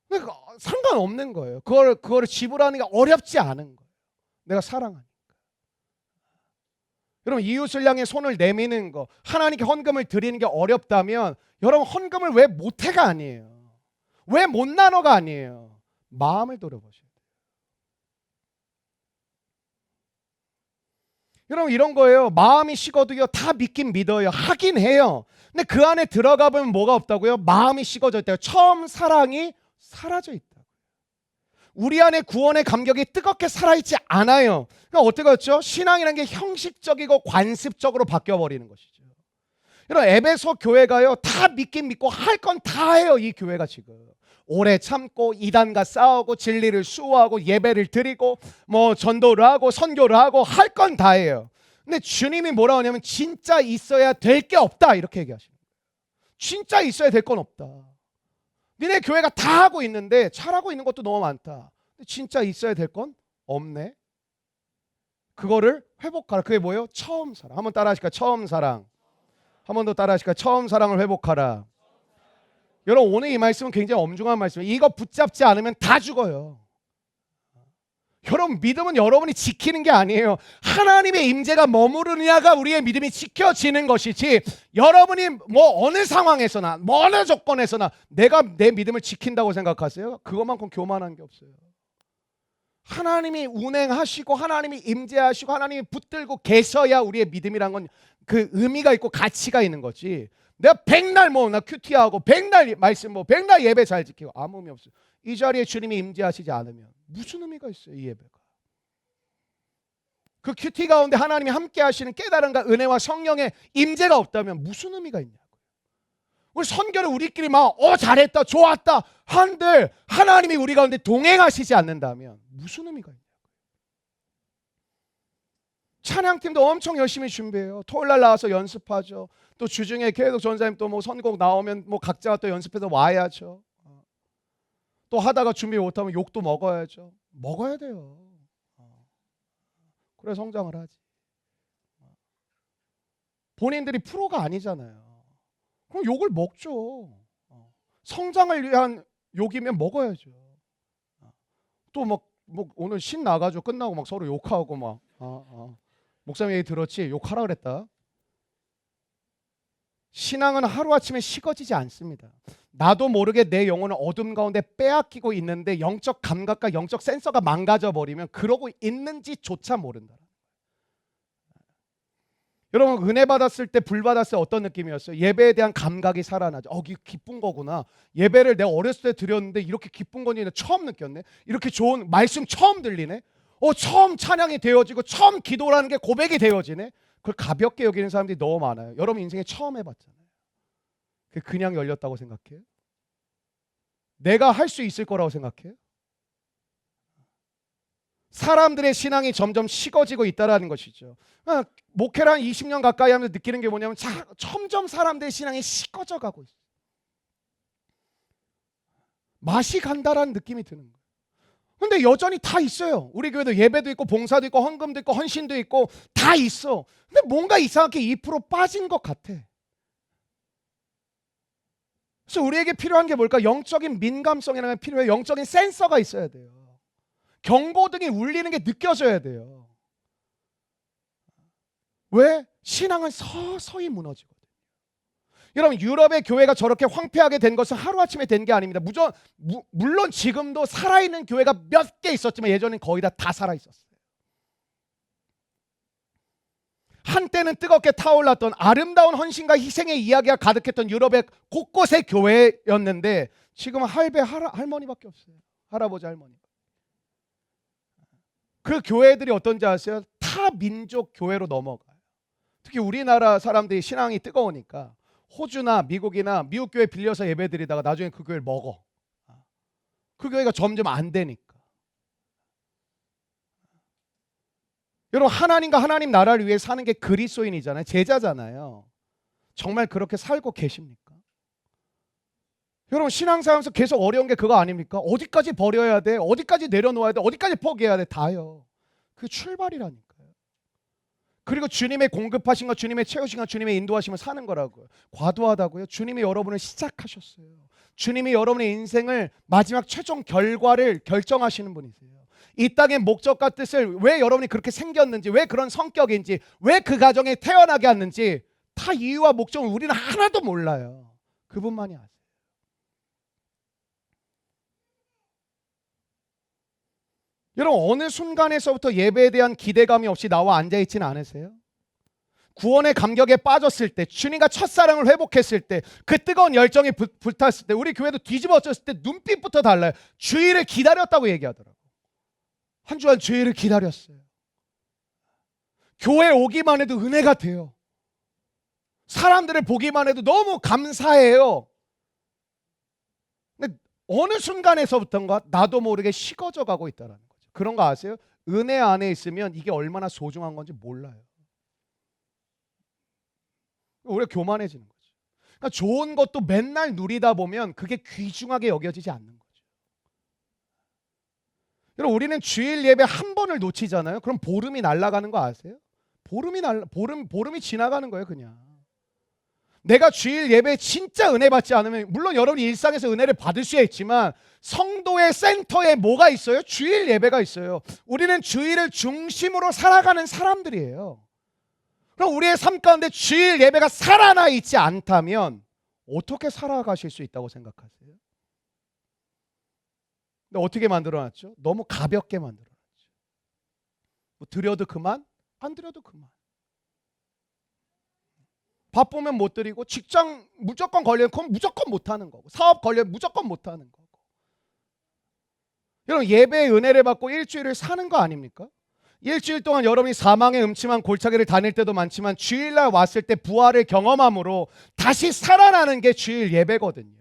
그러니까 상관없는 거예요. 그거를 지불하는 게 어렵지 않은 거예요. 내가 사랑하니까. 여러분, 이웃을 향해 손을 내미는 거, 하나님께 헌금을 드리는 게 어렵다면 여러분, 헌금을 왜 못해가 아니에요. 왜 못 나눠가 아니에요. 마음을 돌아보셔야 돼요. 여러분, 이런 거예요. 마음이 식어도요, 다 믿긴 믿어요. 하긴 해요. 근데 그 안에 들어가 보면 뭐가 없다고요? 마음이 식어져 있다고요. 처음 사랑이 사라져 있다. 우리 안에 구원의 감격이 뜨겁게 살아있지 않아요. 그러니까 어떻게 했죠? 신앙이라는 게 형식적이고 관습적으로 바뀌어버리는 것이죠. 여러분, 에베소 교회가요, 다 믿긴 믿고 할 건 다 해요. 이 교회가 지금 오래 참고 이단과 싸우고 진리를 수호하고 예배를 드리고 뭐 전도를 하고 선교를 하고 할 건 다 해요. 근데 주님이 뭐라 하냐면 진짜 있어야 될 게 없다 이렇게 얘기하시는 거예요. 진짜 있어야 될 건 없다. 니네 교회가 다 하고 있는데 잘하고 있는 것도 너무 많다. 근데 진짜 있어야 될 건 없네. 그거를 회복하라. 그게 뭐예요? 처음 사랑. 한번 따라하실까요? 처음 사랑. 한 번 더 따라하실까요? 처음 사랑을 회복하라. 여러분, 오늘 이 말씀은 굉장히 엄중한 말씀이에요. 이거 붙잡지 않으면 다 죽어요. 여러분, 믿음은 여러분이 지키는 게 아니에요. 하나님의 임재가 머무르느냐가 우리의 믿음이 지켜지는 것이지, 여러분이 뭐 어느 상황에서나 뭐 어느 조건에서나 내가 내 믿음을 지킨다고 생각하세요? 그것만큼 교만한 게 없어요. 하나님이 운행하시고 하나님이 임재하시고 하나님이 붙들고 계셔야 우리의 믿음이란 건 그 의미가 있고 가치가 있는 거지. 내가 백날 뭐 나 큐티하고 백날 말씀 뭐 백날 예배 잘 지키고 아무 의미 없어요. 이 자리에 주님이 임재하시지 않으면 무슨 의미가 있어요? 이 예배가. 그 큐티 가운데 하나님이 함께 하시는 깨달음과 은혜와 성령의 임재가 없다면 무슨 의미가 있냐고요. 우리 선교를 우리끼리 막 잘했다 좋았다 한들 하나님이 우리 가운데 동행하시지 않는다면 무슨 의미가 있냐고요. 찬양팀도 엄청 열심히 준비해요. 토요일 날 나와서 연습하죠. 또 주중에 계속 전사님 또 뭐 선곡 나오면 뭐 각자가 또 연습해서 와야죠. 또 하다가 준비 못하면 욕도 먹어야죠. 먹어야 돼요. 그래 성장을 하지. 본인들이 프로가 아니잖아요. 그럼 욕을 먹죠. 성장을 위한 욕이면 먹어야죠. 또 막 오늘 신 나가지고 끝나고 막 서로 욕하고 막 목사님 얘기 들었지? 욕하라 그랬다. 신앙은 하루아침에 식어지지 않습니다. 나도 모르게 내 영혼을 어둠 가운데 빼앗기고 있는데 영적 감각과 영적 센서가 망가져 버리면 그러고 있는지조차 모른다. 여러분, 은혜 받았을 때 불 받았을 때 어떤 느낌이었어요? 예배에 대한 감각이 살아나죠. 이게 기쁜 거구나. 예배를 내가 어렸을 때 드렸는데 이렇게 기쁜 건지 처음 느꼈네. 이렇게 좋은 말씀 처음 들리네. 처음 찬양이 되어지고 처음 기도라는 게 고백이 되어지네. 그걸 가볍게 여기는 사람들이 너무 많아요. 여러분 인생에 처음 해봤잖아요. 그냥 열렸다고 생각해요? 내가 할 수 있을 거라고 생각해요? 사람들의 신앙이 점점 식어지고 있다는 것이죠. 목회를 한 20년 가까이 하면서 느끼는 게 뭐냐면 점점 사람들의 신앙이 식어져 가고 있어요. 맛이 간다라는 느낌이 드는 거예요. 근데 여전히 다 있어요. 우리 교회도 예배도 있고 봉사도 있고 헌금도 있고 헌신도 있고 다 있어. 근데 뭔가 이상하게 2% 빠진 것 같아. 그래서 우리에게 필요한 게 뭘까? 영적인 민감성이라는 게 필요해요. 영적인 센서가 있어야 돼요. 경고등이 울리는 게 느껴져야 돼요. 왜? 신앙은 서서히 무너지거든요. 여러분 유럽의 교회가 저렇게 황폐하게 된 것은 하루아침에 된 게 아닙니다. 물론 지금도 살아있는 교회가 몇 개 있었지만 예전엔 거의 다 살아있었어요. 한때는 뜨겁게 타올랐던 아름다운 헌신과 희생의 이야기가 가득했던 유럽의 곳곳의 교회였는데 지금은 할배 할머니밖에 없어요. 할아버지 할머니. 그 교회들이 어떤지 아세요? 타 민족 교회로 넘어가요. 특히 우리나라 사람들이 신앙이 뜨거우니까 호주나 미국이나 미국 교회 빌려서 예배드리다가 나중에 그 교회를 먹어. 그 교회가 점점 안 되니까. 여러분 하나님과 하나님 나라를 위해 사는 게 그리스도인이잖아요. 제자잖아요. 정말 그렇게 살고 계십니까? 여러분 신앙생활에서 계속 어려운 게 그거 아닙니까? 어디까지 버려야 돼? 어디까지 내려놓아야 돼? 어디까지 포기해야 돼? 다요. 그게 출발이라니까요. 그리고 주님의 공급하신 것, 주님의 채우신 것, 주님의 인도하심을 사는 거라고요. 과도하다고요? 주님이 여러분을 시작하셨어요. 주님이 여러분의 인생을 마지막 최종 결과를 결정하시는 분이세요. 이 땅의 목적과 뜻을 왜 여러분이 그렇게 생겼는지, 왜 그런 성격인지, 왜 그 가정에 태어나게 했는지 다 이유와 목적을 우리는 하나도 몰라요. 그분만이 아세요. 여러분 어느 순간에서부터 예배에 대한 기대감이 없이 나와 앉아있지는 않으세요? 구원의 감격에 빠졌을 때, 주님과 첫사랑을 회복했을 때, 그 뜨거운 열정이 불탔을 때, 우리 교회도 뒤집어졌을 때 눈빛부터 달라요. 주일을 기다렸다고 얘기하더라고요. 한 주간 주일을 기다렸어요. 교회 오기만 해도 은혜가 돼요. 사람들을 보기만 해도 너무 감사해요. 근데 어느 순간에서부터인가 나도 모르게 식어져 가고 있다는 거죠. 그런 거 아세요? 은혜 안에 있으면 이게 얼마나 소중한 건지 몰라요. 우리가 교만해지는 거죠. 그러니까 좋은 것도 맨날 누리다 보면 그게 귀중하게 여겨지지 않는 거죠. 여러분 우리는 주일 예배 한 번을 놓치잖아요. 그럼 보름이 날아가는 거 아세요? 보름이 지나가는 거예요, 그냥. 내가 주일 예배에 진짜 은혜 받지 않으면 물론 여러분이 일상에서 은혜를 받을 수 있지만 성도의 센터에 뭐가 있어요? 주일 예배가 있어요. 우리는 주일을 중심으로 살아가는 사람들이에요. 그럼 우리의 삶 가운데 주일 예배가 살아나 있지 않다면 어떻게 살아가실 수 있다고 생각하세요? 근데 어떻게 만들어놨죠? 너무 가볍게 만들어놨죠. 뭐 드려도 그만, 안 드려도 그만. 바쁘면 못 드리고 직장 무조건 걸리면 그건 무조건 못하는 거고 사업 걸리면 무조건 못하는 거고. 여러분 예배의 은혜를 받고 일주일을 사는 거 아닙니까? 일주일 동안 여러분이 사망의 음침한 골짜기를 다닐 때도 많지만 주일날 왔을 때 부활을 경험함으로 다시 살아나는 게 주일 예배거든요.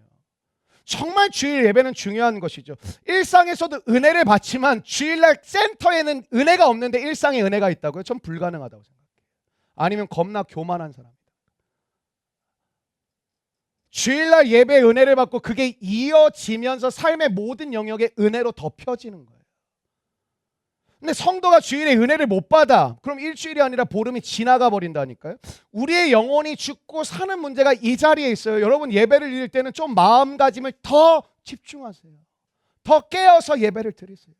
정말 주일 예배는 중요한 것이죠. 일상에서도 은혜를 받지만 주일날 센터에는 은혜가 없는데 일상에 은혜가 있다고요? 전 불가능하다고 생각해요. 아니면 겁나 교만한 사람. 주일날 예배의 은혜를 받고 그게 이어지면서 삶의 모든 영역에 은혜로 덮여지는 거예요. 근데 성도가 주일에 은혜를 못 받아. 그럼 일주일이 아니라 보름이 지나가 버린다니까요. 우리의 영혼이 죽고 사는 문제가 이 자리에 있어요. 여러분 예배를 드릴 때는 좀 마음가짐을 더 집중하세요. 더 깨어서 예배를 드리세요.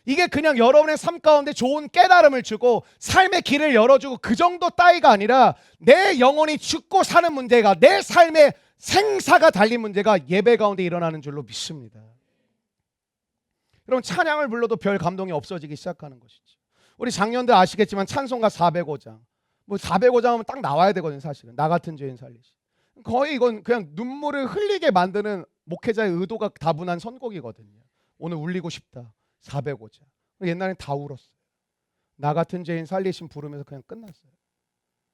이게 그냥 여러분의 삶 가운데 좋은 깨달음을 주고 삶의 길을 열어주고 그 정도 따위가 아니라 내 영혼이 죽고 사는 문제가 내 삶의 생사가 달린 문제가 예배 가운데 일어나는 줄로 믿습니다. 여러분 찬양을 불러도 별 감동이 없어지기 시작하는 것이죠. 우리 장년들 아시겠지만 찬송가 405장 뭐 405장 하면 딱 나와야 되거든요. 사실은 나 같은 죄인 살리시. 거의 이건 그냥 눈물을 흘리게 만드는 목회자의 의도가 다분한 선곡이거든요. 오늘 울리고 싶다 405장. 옛날엔 다 울었어요. 나 같은 죄인 살리심 부르면서 그냥 끝났어요.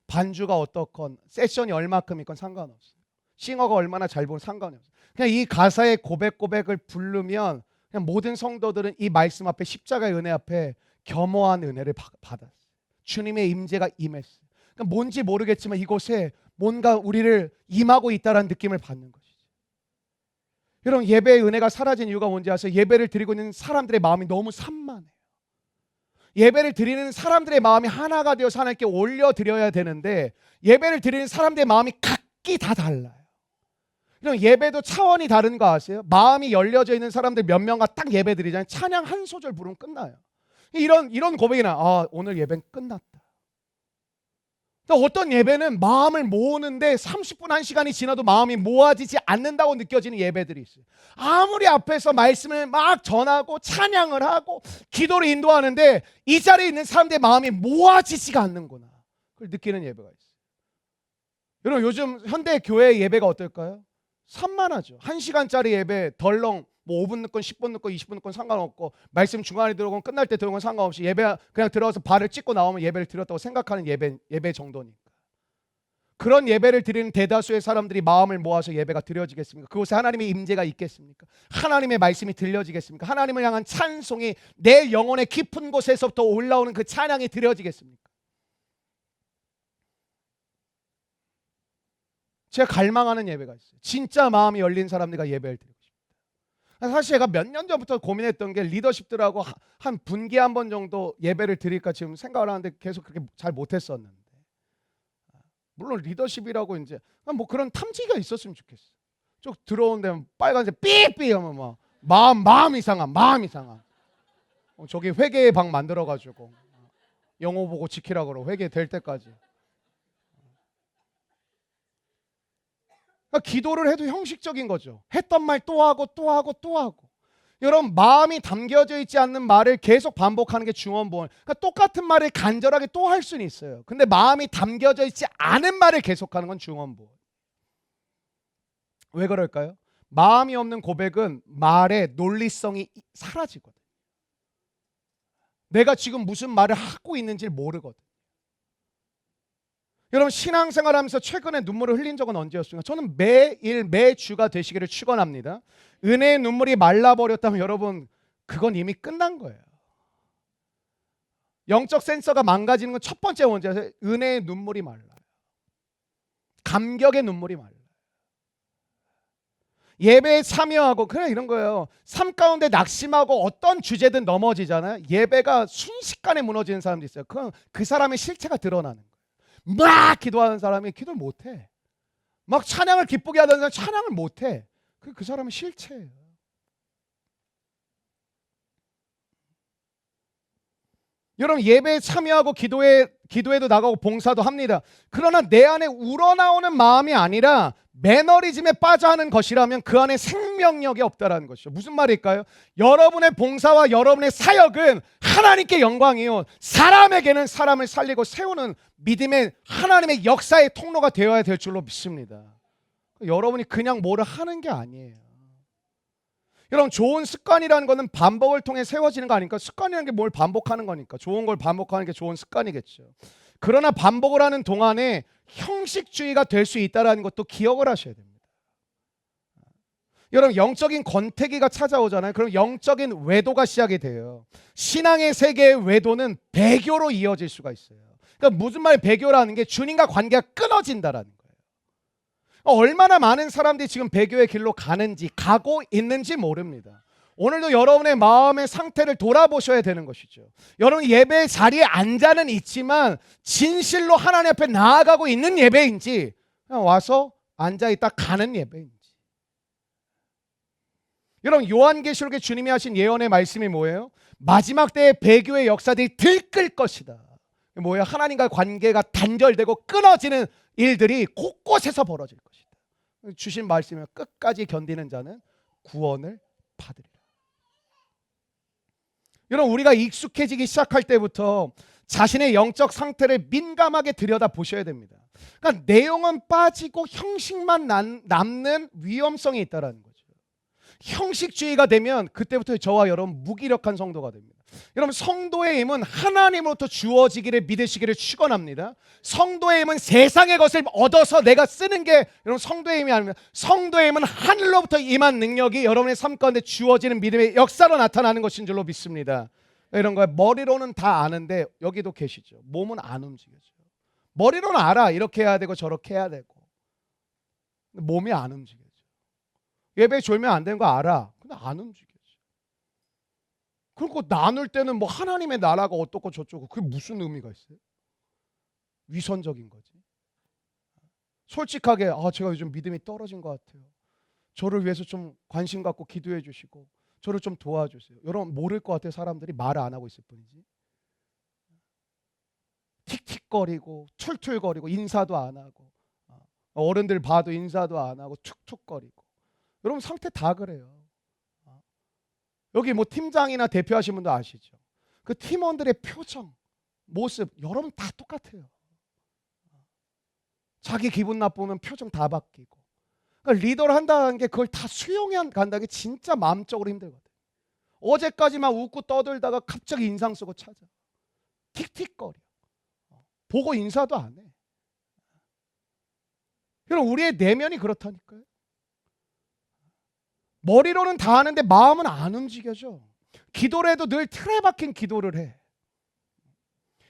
반주가 어떻건 세션이 얼마큼 있건 상관없어요. 싱어가 얼마나 잘 부르면 상관이 없어요. 그냥 이 가사의 고백을 부르면 그냥 모든 성도들은 이 말씀 앞에 십자가의 은혜 앞에 겸허한 은혜를 받았어요. 주님의 임재가 임했어요. 그러니까 뭔지 모르겠지만 이곳에 뭔가 우리를 임하고 있다는 느낌을 받는 것이죠. 여러분, 예배의 은혜가 사라진 이유가 뭔지 아세요? 예배를 드리고 있는 사람들의 마음이 너무 산만해요. 예배를 드리는 사람들의 마음이 하나가 되어서 하나님께 올려드려야 되는데 예배를 드리는 사람들의 마음이 각기 다 달라요. 이런 예배도 차원이 다른 거 아세요? 마음이 열려져 있는 사람들 몇 명과 딱 예배 드리잖아요. 찬양 한 소절 부르면 끝나요. 이런 고백이나 오늘 예배는 끝났다. 또 어떤 예배는 마음을 모으는데 30분 1시간이 지나도 마음이 모아지지 않는다고 느껴지는 예배들이 있어요. 아무리 앞에서 말씀을 막 전하고 찬양을 하고 기도를 인도하는데 이 자리에 있는 사람들의 마음이 모아지지가 않는구나, 그걸 느끼는 예배가 있어요. 여러분, 요즘 현대 교회 예배가 어떨까요? 산만하죠. 1시간짜리 예배 덜렁 5분 늦건 10분 늦건 20분 늦건 상관없고 말씀 중간에 들어오건 끝날 때 들어오건 상관없이 예배 그냥 들어가서 발을 찍고 나오면 예배를 드렸다고 생각하는 예배 정도니까. 그런 예배를 드리는 대다수의 사람들이 마음을 모아서 예배가 드려지겠습니까? 그곳에 하나님의 임재가 있겠습니까? 하나님의 말씀이 들려지겠습니까? 하나님을 향한 찬송이 내 영혼의 깊은 곳에서부터 올라오는 그 찬양이 드려지겠습니까? 제가 갈망하는 예배가 있어요. 진짜 마음이 열린 사람들과 예배를 드리고 싶습니다. 사실 제가 몇 년 전부터 고민했던 게 리더십들하고 한 분기에 한 번 정도 예배를 드릴까 지금 생각을 하는데 계속 그렇게 잘 못했었는데, 물론 리더십이라고 이제 뭐 그런 탐지가 있었으면 좋겠어. 쭉 들어오는데 빨간색 삐삐 하면 막 마음 이상한 저기 회개의 방 만들어가지고 영호 보고 지키라 그러 회개 될 때까지. 그러니까 기도를 해도 형식적인 거죠. 했던 말 또 하고. 여러분, 마음이 담겨져 있지 않는 말을 계속 반복하는 게 중언부언. 그러니까 똑같은 말을 간절하게 또 할 수는 있어요. 근데 마음이 담겨져 있지 않은 말을 계속하는 건 중언부언. 왜 그럴까요? 마음이 없는 고백은 말의 논리성이 사라지거든. 내가 지금 무슨 말을 하고 있는지 모르거든. 여러분, 신앙생활하면서 최근에 눈물을 흘린 적은 언제였습니까? 저는 매주가 되시기를 축원합니다. 은혜의 눈물이 말라버렸다면 여러분, 그건 이미 끝난 거예요. 영적 센서가 망가지는 건 첫 번째 문제예요. 은혜의 눈물이 말라요. 감격의 눈물이 말라요. 예배에 참여하고 그래 이런 거예요. 삶 가운데 낙심하고 어떤 주제든 넘어지잖아요. 예배가 순식간에 무너지는 사람도 있어요. 그 사람의 실체가 드러나는 거예요. 막 기도하는 사람이 기도를 못해. 막 찬양을 기쁘게 하던 사람이 찬양을 못해. 그 사람은 실체예요. 여러분, 예배에 참여하고 기도에도 나가고 봉사도 합니다. 그러나 내 안에 우러나오는 마음이 아니라 매너리즘에 빠져하는 것이라면 그 안에 생명력이 없다라는 것이죠. 무슨 말일까요? 여러분의 봉사와 여러분의 사역은 하나님께 영광이요, 사람에게는 사람을 살리고 세우는 믿음의 하나님의 역사의 통로가 되어야 될 줄로 믿습니다. 여러분이 그냥 뭐를 하는 게 아니에요. 여러분, 좋은 습관이라는 것은 반복을 통해 세워지는 거 아닙니까? 습관이라는 게 뭘 반복하는 거니까 좋은 걸 반복하는 게 좋은 습관이겠죠. 그러나 반복을 하는 동안에 형식주의가 될 수 있다는 것도 기억을 하셔야 됩니다. 여러분, 영적인 권태기가 찾아오잖아요. 그럼 영적인 외도가 시작이 돼요. 신앙의 세계의 외도는 배교로 이어질 수가 있어요. 그러니까 무슨 말, 배교라는 게 주님과 관계가 끊어진다라는 거예요. 얼마나 많은 사람들이 지금 배교의 길로 가고 있는지 모릅니다. 오늘도 여러분의 마음의 상태를 돌아보셔야 되는 것이죠. 여러분, 예배의 자리에 앉아는 있지만 진실로 하나님 앞에 나아가고 있는 예배인지, 그냥 와서 앉아있다 가는 예배인지. 여러분, 요한계시록에 주님이 하신 예언의 말씀이 뭐예요? 마지막 때의 배교의 역사들이 들끓 것이다. 뭐예요? 하나님과 관계가 단절되고 끊어지는 일들이 곳곳에서 벌어질 것이다. 주신 말씀이 끝까지 견디는 자는 구원을 받으리라. 여러분, 우리가 익숙해지기 시작할 때부터 자신의 영적 상태를 민감하게 들여다보셔야 됩니다. 그러니까 내용은 빠지고 형식만 남는 위험성이 있다는 거죠. 형식주의가 되면 그때부터 저와 여러분 무기력한 성도가 됩니다. 여러분 성도의 힘은 하나님으로부터 주어지기를 믿으시기를 축원합니다. 성도의 힘은 세상의 것을 얻어서 내가 쓰는 게 여러분 성도의 힘이 아닙니다. 성도의 힘은 하늘로부터 임한 능력이 여러분의 삶 가운데 주어지는 믿음의 역사로 나타나는 것인 줄로 믿습니다. 이런 거예요. 머리로는 다 아는데 여기도 계시죠. 몸은 안 움직여져요. 머리로는 알아. 이렇게 해야 되고 저렇게 해야 되고. 몸이 안 움직여져. 예배 졸면 안 되는 거 알아. 근데 안 움직여져. 그리고 나눌 때는 뭐 하나님의 나라가 어떻고 저쩌고 그게 무슨 의미가 있어요? 위선적인 거지. 솔직하게 제가 요즘 믿음이 떨어진 것 같아요. 저를 위해서 좀 관심 갖고 기도해 주시고 저를 좀 도와주세요. 여러분 모를 것 같아요. 사람들이 말을 안 하고 있을 뿐이지. 틱틱거리고 툴툴거리고 인사도 안 하고 어른들 봐도 인사도 안 하고 툭툭거리고. 여러분 상태 다 그래요. 여기 뭐 팀장이나 대표하신 분도 아시죠? 그 팀원들의 표정, 모습 여러분 다 똑같아요. 자기 기분 나쁘면 표정 다 바뀌고. 그러니까 리더를 한다는 게 그걸 다 수용해 간다는 게 진짜 마음적으로 힘들거든. 어제까지만 웃고 떠들다가 갑자기 인상 쓰고 찾아. 틱틱거려. 보고 인사도 안 해. 여러분 우리의 내면이 그렇다니까요. 머리로는 다 하는데 마음은 안 움직여져. 기도를 해도 늘 틀에 박힌 기도를 해.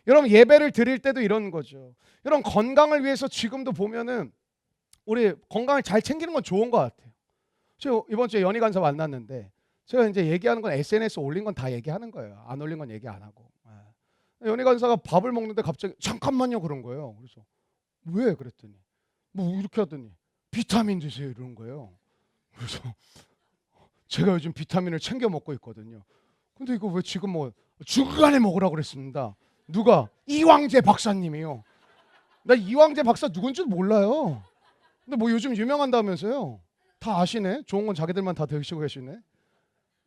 여러분 예배를 드릴 때도 이런 거죠. 여러분 건강을 위해서 지금도 보면은 우리 건강을 잘 챙기는 건 좋은 것 같아요. 제가 이번 주에 연희 간사 만났는데 제가 이제 얘기하는 건 SNS 올린 건 다 얘기하는 거예요. 안 올린 건 얘기 안 하고. 연희 간사가 밥을 먹는데 갑자기 잠깐만요 그런 거예요. 그래서 왜 그랬더니 뭐 이렇게 하더니 비타민 드세요 이러는 거예요. 그래서 제가 요즘 비타민을 챙겨 먹고 있거든요. 근데 이거 왜 지금 뭐 중간에 먹으라고 그랬습니다. 누가? 이왕재 박사님이요. 나 이왕재 박사 누군지 몰라요. 근데 뭐 요즘 유명한다면서요. 다 아시네. 좋은 건 자기들만 다 드시고 계시네.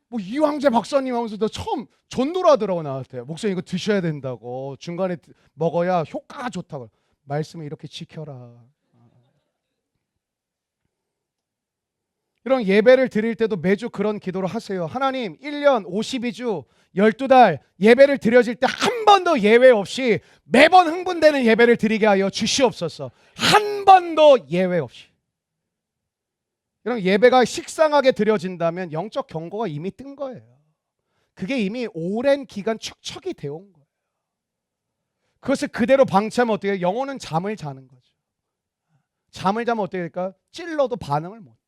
뭐 이왕재 박사님 하면서 나 처음 전도하더라고 나한테. 목사님 이거 드셔야 된다고. 중간에 먹어야 효과가 좋다고. 말씀을 이렇게 지켜라. 이런 예배를 드릴 때도 매주 그런 기도를 하세요. 하나님 1년 52주 12달 예배를 드려질 때 한 번도 예외 없이 매번 흥분되는 예배를 드리게 하여 주시옵소서. 한 번도 예외 없이. 이런 예배가 식상하게 드려진다면 영적 경고가 이미 뜬 거예요. 그게 이미 오랜 기간 축적이 되어 온 거예요. 그것을 그대로 방치하면 어떻게 해요? 영혼은 잠을 자는 거죠. 잠을 자면 어떻게 될까? 찔러도 반응을 못.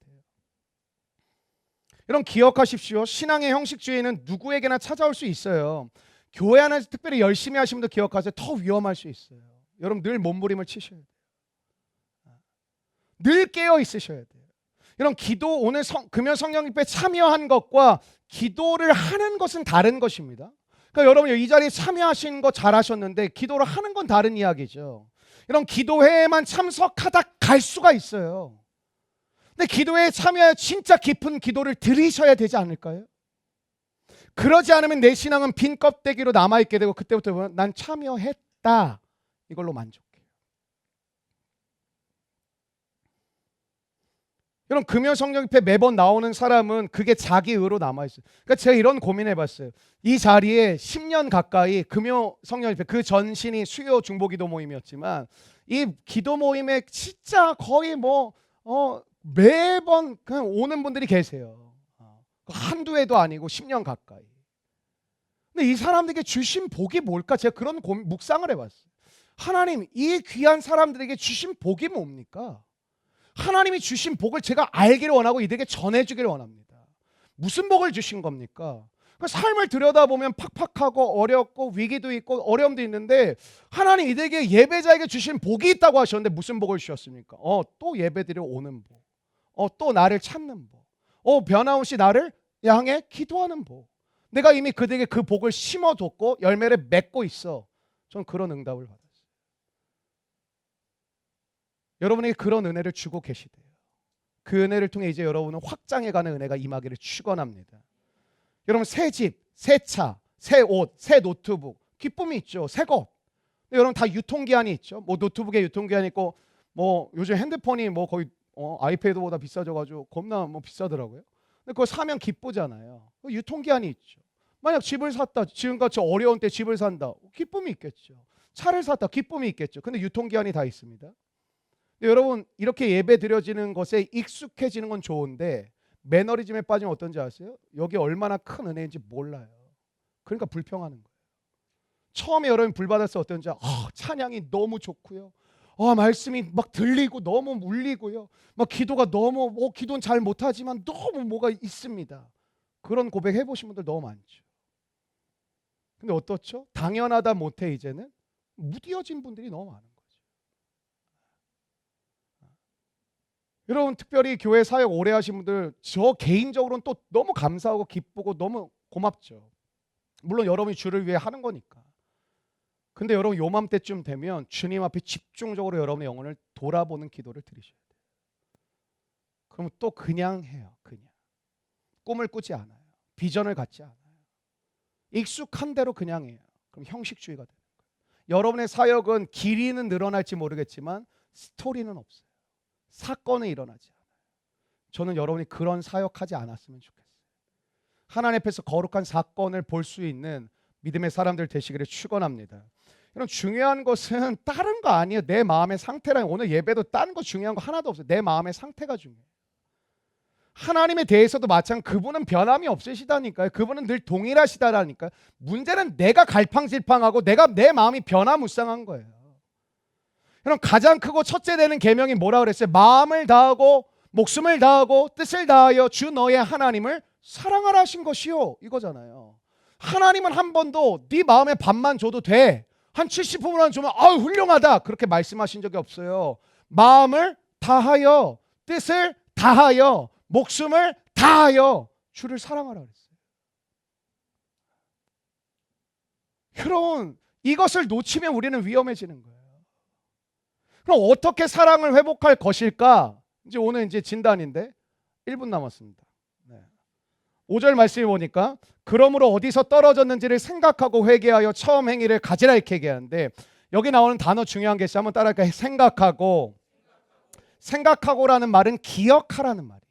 여러분 기억하십시오. 신앙의 형식주의는 누구에게나 찾아올 수 있어요. 교회 안에서 특별히 열심히 하시는 분들 기억하세요. 더 위험할 수 있어요. 여러분 늘 몸부림을 치셔야 돼요. 늘 깨어 있으셔야 돼요. 여러분 기도 오늘 금요 성령 집회에 참여한 것과 기도를 하는 것은 다른 것입니다. 그러니까 여러분 이 자리에 참여하신 거 잘하셨는데 기도를 하는 건 다른 이야기죠. 여러분 기도회에만 참석하다 갈 수가 있어요. 근데 기도에 참여해 진짜 깊은 기도를 드리셔야 되지 않을까요? 그러지 않으면 내 신앙은 빈 껍데기로 남아있게 되고 그때부터 보면 난 참여했다 이걸로 만족해요. 여러분 금요 성령 집회 매번 나오는 사람은 그게 자기 의로 남아있어요. 그러니까 제가 이런 고민해봤어요. 이 자리에 10년 가까이 금요 성령 집회 그 전신이 수요 중보기도 모임이었지만 이 기도 모임에 진짜 거의 매번 그냥 오는 분들이 계세요. 한두 해도 아니고 10년 가까이. 근데 이 사람들에게 주신 복이 뭘까? 제가 그런 묵상을 해봤어요. 하나님 이 귀한 사람들에게 주신 복이 뭡니까? 하나님이 주신 복을 제가 알기를 원하고 이들에게 전해주기를 원합니다. 무슨 복을 주신 겁니까? 삶을 들여다보면 팍팍하고 어렵고 위기도 있고 어려움도 있는데 하나님 이들에게 예배자에게 주신 복이 있다고 하셨는데 무슨 복을 주셨습니까? 또 예배드려 오는 복. 또 나를 찾는 복. 변함없이 나를 향해 기도하는 복. 내가 이미 그들에게 그 복을 심어뒀고 열매를 맺고 있어. 저는 그런 응답을 받았어요. 여러분에게 그런 은혜를 주고 계시대요. 그 은혜를 통해 이제 여러분은 확장해가는 은혜가 임하기를 축원합니다. 여러분 새 집, 새 차, 새 옷, 새 노트북 기쁨이 있죠. 새 것. 여러분 다 유통기한이 있죠. 뭐 노트북에 유통기한이 있고 뭐 요즘 핸드폰이 뭐 거의 아이패드보다 비싸져가지고 겁나 뭐 비싸더라고요. 근데 그거 사면 기쁘잖아요. 유통기한이 있죠. 만약 집을 샀다, 지금같이 어려운 때 집을 산다, 기쁨이 있겠죠. 차를 샀다, 기쁨이 있겠죠. 근데 유통기한이 다 있습니다. 근데 여러분, 이렇게 예배 드려지는 것에 익숙해지는 건 좋은데 매너리즘에 빠지면 어떤지 아세요? 여기 얼마나 큰 은혜인지 몰라요. 그러니까 불평하는 거예요. 처음에 여러분 불 받았을 때 어떤지, 찬양이 너무 좋고요. 말씀이 막 들리고 너무 울리고요. 막 기도가 너무 기도는 잘 못하지만 너무 뭐가 있습니다. 그런 고백 해보신 분들 너무 많죠. 근데 어떻죠? 당연하다 못해 이제는 무뎌진 분들이 너무 많은 거죠. 여러분, 특별히 교회 사역 오래 하신 분들, 저 개인적으로는 또 너무 감사하고 기쁘고 너무 고맙죠. 물론 여러분이 주를 위해 하는 거니까. 근데 여러분, 요맘때쯤 되면 주님 앞에 집중적으로 여러분의 영혼을 돌아보는 기도를 드리셔야 돼요. 그러면 또 그냥 해요. 그냥 꿈을 꾸지 않아요. 비전을 갖지 않아요. 익숙한 대로 그냥 해요. 그럼 형식주의가 되는 거예요. 여러분의 사역은 길이는 늘어날지 모르겠지만 스토리는 없어요. 사건은 일어나지 않아요. 저는 여러분이 그런 사역하지 않았으면 좋겠어요. 하나님 앞에서 거룩한 사건을 볼 수 있는 믿음의 사람들 되시기를 축원합니다. 여러분, 중요한 것은 다른 거 아니에요. 내 마음의 상태랑, 오늘 예배도 다른 거 중요한 거 하나도 없어요. 내 마음의 상태가 중요해요. 하나님에 대해서도 마찬가지, 그분은 변함이 없으시다니까요. 그분은 늘 동일하시다라니까요. 문제는 내가 갈팡질팡하고 내 마음이 변화무쌍한 거예요. 여러분, 가장 크고 첫째 되는 계명이 뭐라 그랬어요? 마음을 다하고 목숨을 다하고 뜻을 다하여 주 너의 하나님을 사랑하라 하신 것이요, 이거잖아요. 하나님은 한 번도 네 마음의 반만 줘도 돼, 한 70%만 주면 훌륭하다, 그렇게 말씀하신 적이 없어요. 마음을 다하여 뜻을 다하여 목숨을 다하여 주를 사랑하라 그랬어요. 여러분, 이것을 놓치면 우리는 위험해지는 거예요. 그럼 어떻게 사랑을 회복할 것일까? 이제 오늘 진단인데 1분 남았습니다. 5절 말씀에 보니까 그러므로 어디서 떨어졌는지를 생각하고 회개하여 처음 행위를 가지라 이렇게 얘기하는데, 여기 나오는 단어 중요한 게 있어요. 한번 따라할까요? 생각하고. 생각하고라는 말은 기억하라는 말이에요.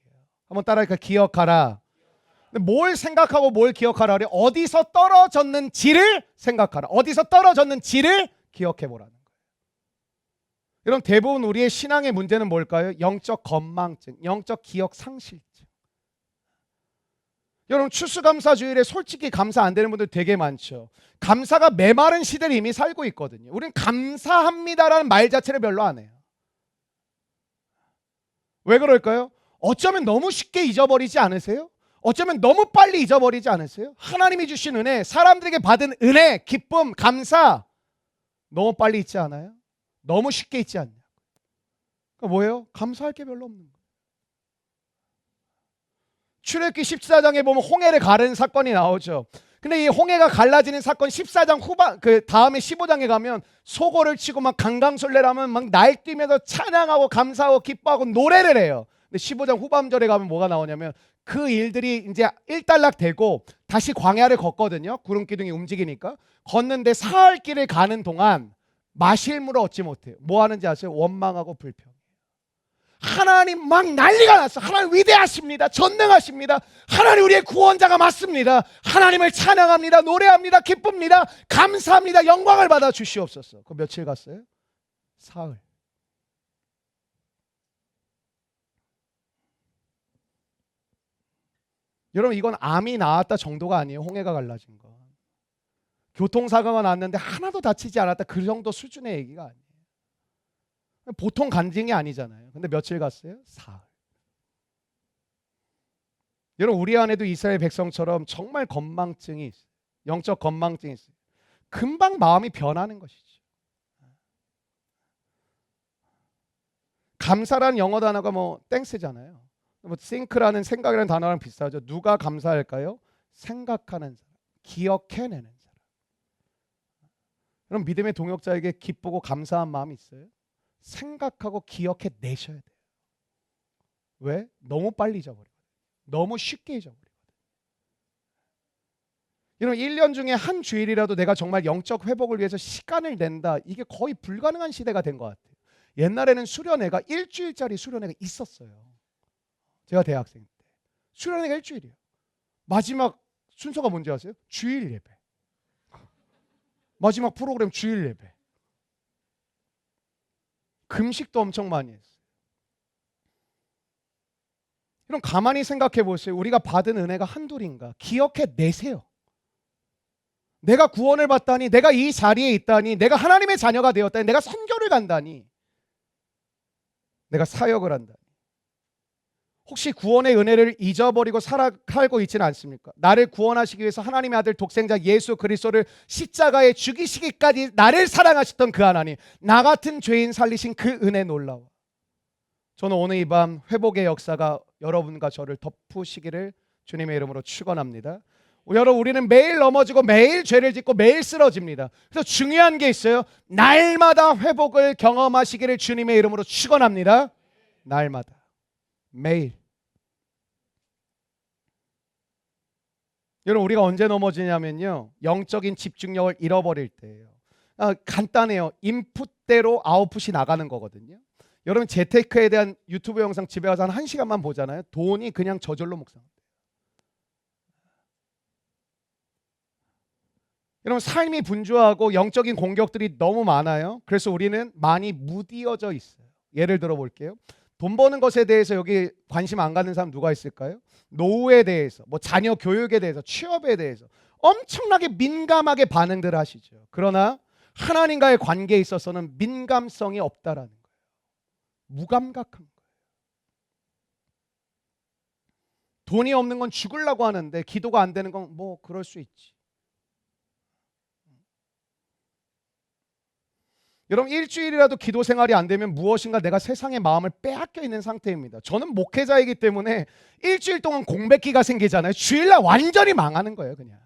한번 따라할까요? 기억하라. 근데 뭘 생각하고 뭘 기억하라 그래요? 어디서 떨어졌는지를 생각하라. 어디서 떨어졌는지를 기억해보라는 거예요. 여러분, 대부분 우리의 신앙의 문제는 뭘까요? 영적 건망증, 영적 기억 상실증. 여러분, 추수감사주일에 솔직히 감사 안 되는 분들 되게 많죠. 감사가 메마른 시대를 이미 살고 있거든요. 우리는 감사합니다라는 말 자체를 별로 안 해요. 왜 그럴까요? 어쩌면 너무 쉽게 잊어버리지 않으세요? 어쩌면 너무 빨리 잊어버리지 않으세요? 하나님이 주신 은혜, 사람들에게 받은 은혜, 기쁨, 감사 너무 빨리 잊지 않아요? 너무 쉽게 잊지 않냐? 그러니까 뭐예요? 감사할 게 별로 없는 거예요. 출애굽기 14장에 보면 홍해를 가르는 사건이 나오죠. 근데 이 홍해가 갈라지는 사건 14장 후반, 그 다음에 15장에 가면 소고를 치고 막 강강술래라면 막 날뛰면서 찬양하고 감사하고 기뻐하고 노래를 해요. 근데 15장 후반절에 가면 뭐가 나오냐면 그 일들이 이제 일단락되고 다시 광야를 걷거든요. 구름 기둥이 움직이니까. 걷는데 사흘 길을 가는 동안 마실 물을 얻지 못해요. 뭐 하는지 아세요? 원망하고 불평. 하나님 막 난리가 났어. 하나님 위대하십니다. 전능하십니다. 하나님 우리의 구원자가 맞습니다. 하나님을 찬양합니다. 노래합니다. 기쁩니다. 감사합니다. 영광을 받아 주시옵소서. 그 며칠 갔어요? 사흘. 여러분, 이건 암이 나았다 정도가 아니에요. 홍해가 갈라진 거. 교통사고가 났는데 하나도 다치지 않았다, 그 정도 수준의 얘기가 아니에요. 보통 간증이 아니잖아요. 근데 며칠 갔어요? 사흘. 여러분, 우리 안에도 이스라엘 백성처럼 정말 건망증이 있어요. 영적 건망증이 있어요. 금방 마음이 변하는 것이죠. 감사라는 영어 단어가 뭐 땡스잖아요. 뭐 think라는 생각이라는 단어랑 비슷하죠. 누가 감사할까요? 생각하는 사람, 기억해내는 사람. 그럼 믿음의 동역자에게 기쁘고 감사한 마음이 있어요? 생각하고 기억해 내셔야 돼요. 왜? 너무 빨리 잊어버리거든요. 너무 쉽게 잊어버리거든요. 여러분, 1년 중에 한 주일이라도 내가 정말 영적 회복을 위해서 시간을 낸다, 이게 거의 불가능한 시대가 된 것 같아요. 옛날에는 수련회가 일주일짜리 수련회가 있었어요. 제가 대학생 때. 수련회가 일주일이에요. 마지막 순서가 뭔지 아세요? 주일 예배. 마지막 프로그램 주일 예배. 금식도 엄청 많이 했어요. 그럼 가만히 생각해 보세요. 우리가 받은 은혜가 한둘인가? 기억해 내세요. 내가 구원을 받다니, 내가 이 자리에 있다니, 내가 하나님의 자녀가 되었다니, 내가 선교를 간다니, 내가 사역을 한다니. 혹시 구원의 은혜를 잊어버리고 살고 있지는 않습니까? 나를 구원하시기 위해서 하나님의 아들 독생자 예수 그리스도를 십자가에 죽이시기까지 나를 사랑하셨던 그 하나님, 나 같은 죄인 살리신 그 은혜 놀라워. 저는 오늘 이 밤 회복의 역사가 여러분과 저를 덮으시기를 주님의 이름으로 축원합니다. 여러분, 우리는 매일 넘어지고 매일 죄를 짓고 매일 쓰러집니다. 그래서 중요한 게 있어요. 날마다 회복을 경험하시기를 주님의 이름으로 축원합니다. 날마다, 매일. 여러분, 우리가 언제 넘어지냐면요, 영적인 집중력을 잃어버릴 때예요. 간단해요. 인풋대로 아웃풋이 나가는 거거든요. 여러분, 재테크에 대한 유튜브 영상 집에 가서 한 1시간만 보잖아요. 돈이 그냥 저절로 묵상합니다. 여러분, 삶이 분주하고 영적인 공격들이 너무 많아요. 그래서 우리는 많이 무디어져 있어요. 예를 들어 볼게요. 돈 버는 것에 대해서 여기 관심 안 가는 사람 누가 있을까요? 노후에 대해서, 뭐 자녀 교육에 대해서, 취업에 대해서 엄청나게 민감하게 반응들 하시죠. 그러나 하나님과의 관계에 있어서는 민감성이 없다라는 거예요. 무감각한 거예요. 돈이 없는 건 죽으려고 하는데 기도가 안 되는 건 뭐 그럴 수 있지. 여러분, 일주일이라도 기도 생활이 안 되면 무엇인가 내가 세상의 마음을 빼앗겨 있는 상태입니다. 저는 목회자이기 때문에 일주일 동안 공백기가 생기잖아요. 주일날 완전히 망하는 거예요, 그냥.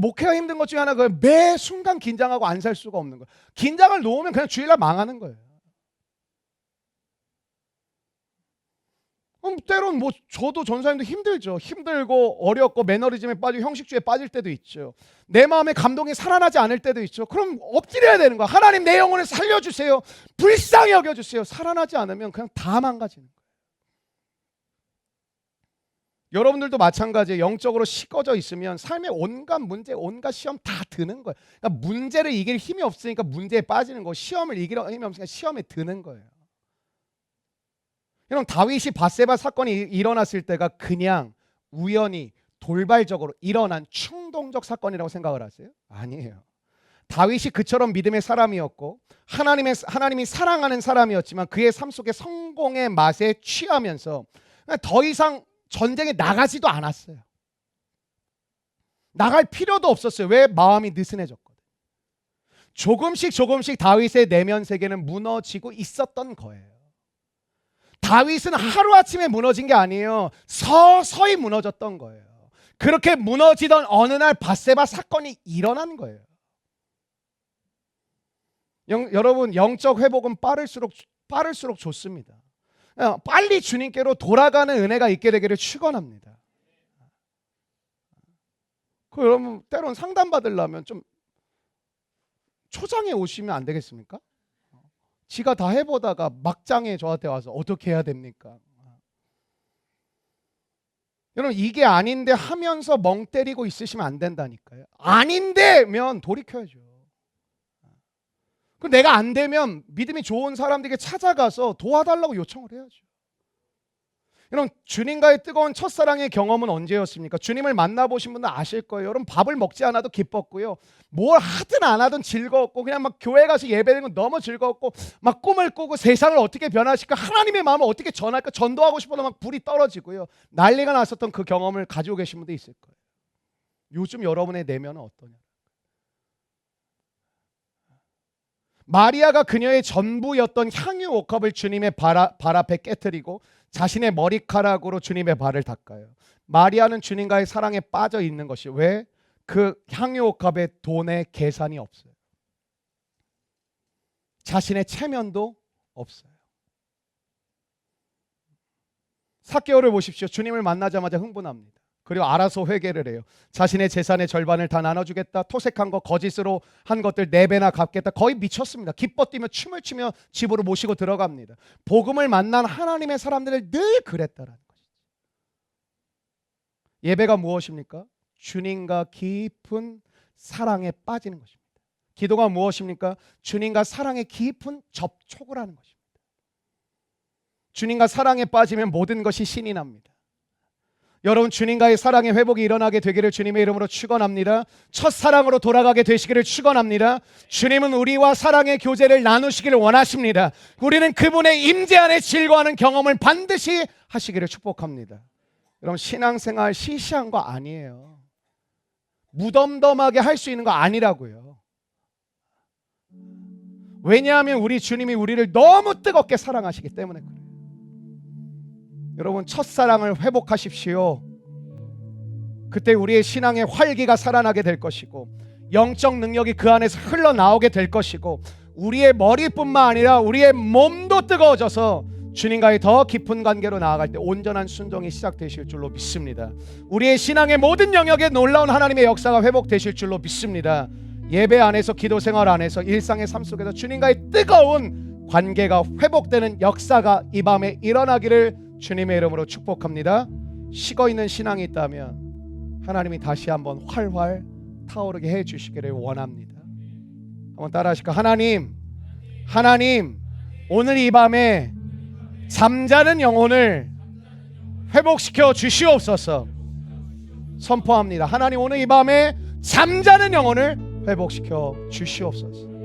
목회가 힘든 것 중에 하나가 매 순간 긴장하고 안 살 수가 없는 거예요. 긴장을 놓으면 그냥 주일날 망하는 거예요. 때론 뭐 저도 전사님도 힘들죠. 힘들고 어렵고 매너리즘에 빠지고 형식주의에 빠질 때도 있죠. 내 마음에 감동이 살아나지 않을 때도 있죠. 그럼 엎드려야 되는 거야. 하나님, 내 영혼을 살려주세요. 불쌍히 여겨주세요. 살아나지 않으면 그냥 다 망가지는 거예요. 여러분들도 마찬가지예요. 영적으로 식어져 있으면 삶의 온갖 문제, 온갖 시험 다 드는 거예요. 그러니까 문제를 이길 힘이 없으니까 문제에 빠지는 거고, 시험을 이길 힘이 없으니까 시험에 드는 거예요. 여러분, 다윗이 밧세바 사건이 일어났을 때가 그냥 우연히 돌발적으로 일어난 충동적 사건이라고 생각을 하세요? 아니에요. 다윗이 그처럼 믿음의 사람이었고 하나님이 사랑하는 사람이었지만 그의 삶 속에 성공의 맛에 취하면서 더 이상 전쟁에 나가지도 않았어요. 나갈 필요도 없었어요. 왜? 마음이 느슨해졌거든요. 조금씩 다윗의 내면 세계는 무너지고 있었던 거예요. 다윗은 하루아침에 무너진 게 아니에요. 서서히 무너졌던 거예요. 그렇게 무너지던 어느 날 밧세바 사건이 일어난 거예요. 여러분, 영적 회복은 빠를수록 좋습니다. 빨리 주님께로 돌아가는 은혜가 있게 되기를 축원합니다. 여러분, 때론 상담 받으려면 좀 초장에 오시면 안 되겠습니까? 지가 다 해보다가 막장에 저한테 와서 어떻게 해야 됩니까? 여러분, 이게 아닌데 하면서 멍 때리고 있으시면 안 된다니까요. 아닌데면 돌이켜야죠. 그럼 내가 안 되면 믿음이 좋은 사람들에게 찾아가서 도와달라고 요청을 해야죠. 여러분, 주님과의 뜨거운 첫사랑의 경험은 언제였습니까? 주님을 만나보신 분은 아실 거예요. 여러분, 밥을 먹지 않아도 기뻤고요. 뭘 하든 안 하든 즐거웠고, 그냥 막 교회 가서 예배드리는 건 너무 즐거웠고, 막 꿈을 꾸고 세상을 어떻게 변화시킬까, 하나님의 마음을 어떻게 전할까, 전도하고 싶어도 막 불이 떨어지고요. 난리가 났었던 그 경험을 가지고 계신 분도 있을 거예요. 요즘 여러분의 내면은 어떠냐? 마리아가 그녀의 전부였던 향유 옥합을 주님의 발 앞에 깨뜨리고 자신의 머리카락으로 주님의 발을 닦아요. 마리아는 주님과의 사랑에 빠져 있는 것이, 왜? 그 향유 옥합에 돈의 계산이 없어요. 자신의 체면도 없어요. 삭개오를 보십시오. 주님을 만나자마자 흥분합니다. 그리고 알아서 회개를 해요. 자신의 재산의 절반을 다 나눠주겠다. 토색한 거 거짓으로 한 것들 4배나 갚겠다. 거의 미쳤습니다. 기뻐 뛰며 춤을 추며 집으로 모시고 들어갑니다. 복음을 만난 하나님의 사람들을 늘 그랬다라는 것이죠. 예배가 무엇입니까? 주님과 깊은 사랑에 빠지는 것입니다. 기도가 무엇입니까? 주님과 사랑의 깊은 접촉을 하는 것입니다. 주님과 사랑에 빠지면 모든 것이 신이 납니다. 여러분, 주님과의 사랑의 회복이 일어나게 되기를 주님의 이름으로 축원합니다. 첫사랑으로 돌아가게 되시기를 축원합니다. 주님은 우리와 사랑의 교제를 나누시기를 원하십니다. 우리는 그분의 임재 안에 즐거워하는 경험을 반드시 하시기를 축복합니다. 여러분, 신앙생활 시시한 거 아니에요. 무덤덤하게 할 수 있는 거 아니라고요. 왜냐하면 우리 주님이 우리를 너무 뜨겁게 사랑하시기 때문에 그래요. 여러분, 첫사랑을 회복하십시오. 그때 우리의 신앙의 활기가 살아나게 될 것이고 영적 능력이 그 안에서 흘러나오게 될 것이고 우리의 머리뿐만 아니라 우리의 몸도 뜨거워져서 주님과의 더 깊은 관계로 나아갈 때 온전한 순종이 시작되실 줄로 믿습니다. 우리의 신앙의 모든 영역에 놀라운 하나님의 역사가 회복되실 줄로 믿습니다. 예배 안에서, 기도 생활 안에서, 일상의 삶 속에서 주님과의 뜨거운 관계가 회복되는 역사가 이 밤에 일어나기를 주님의 이름으로 축복합니다. 식어있는 신앙이 있다면 하나님이 다시 한번 활활 타오르게 해주시기를 원합니다. 한번 따라 하실까? 하나님, 오늘 이 밤에 잠자는 영혼을 회복시켜 주시옵소서. 선포합니다. 하나님, 오늘 이 밤에 잠자는 영혼을 회복시켜 주시옵소서.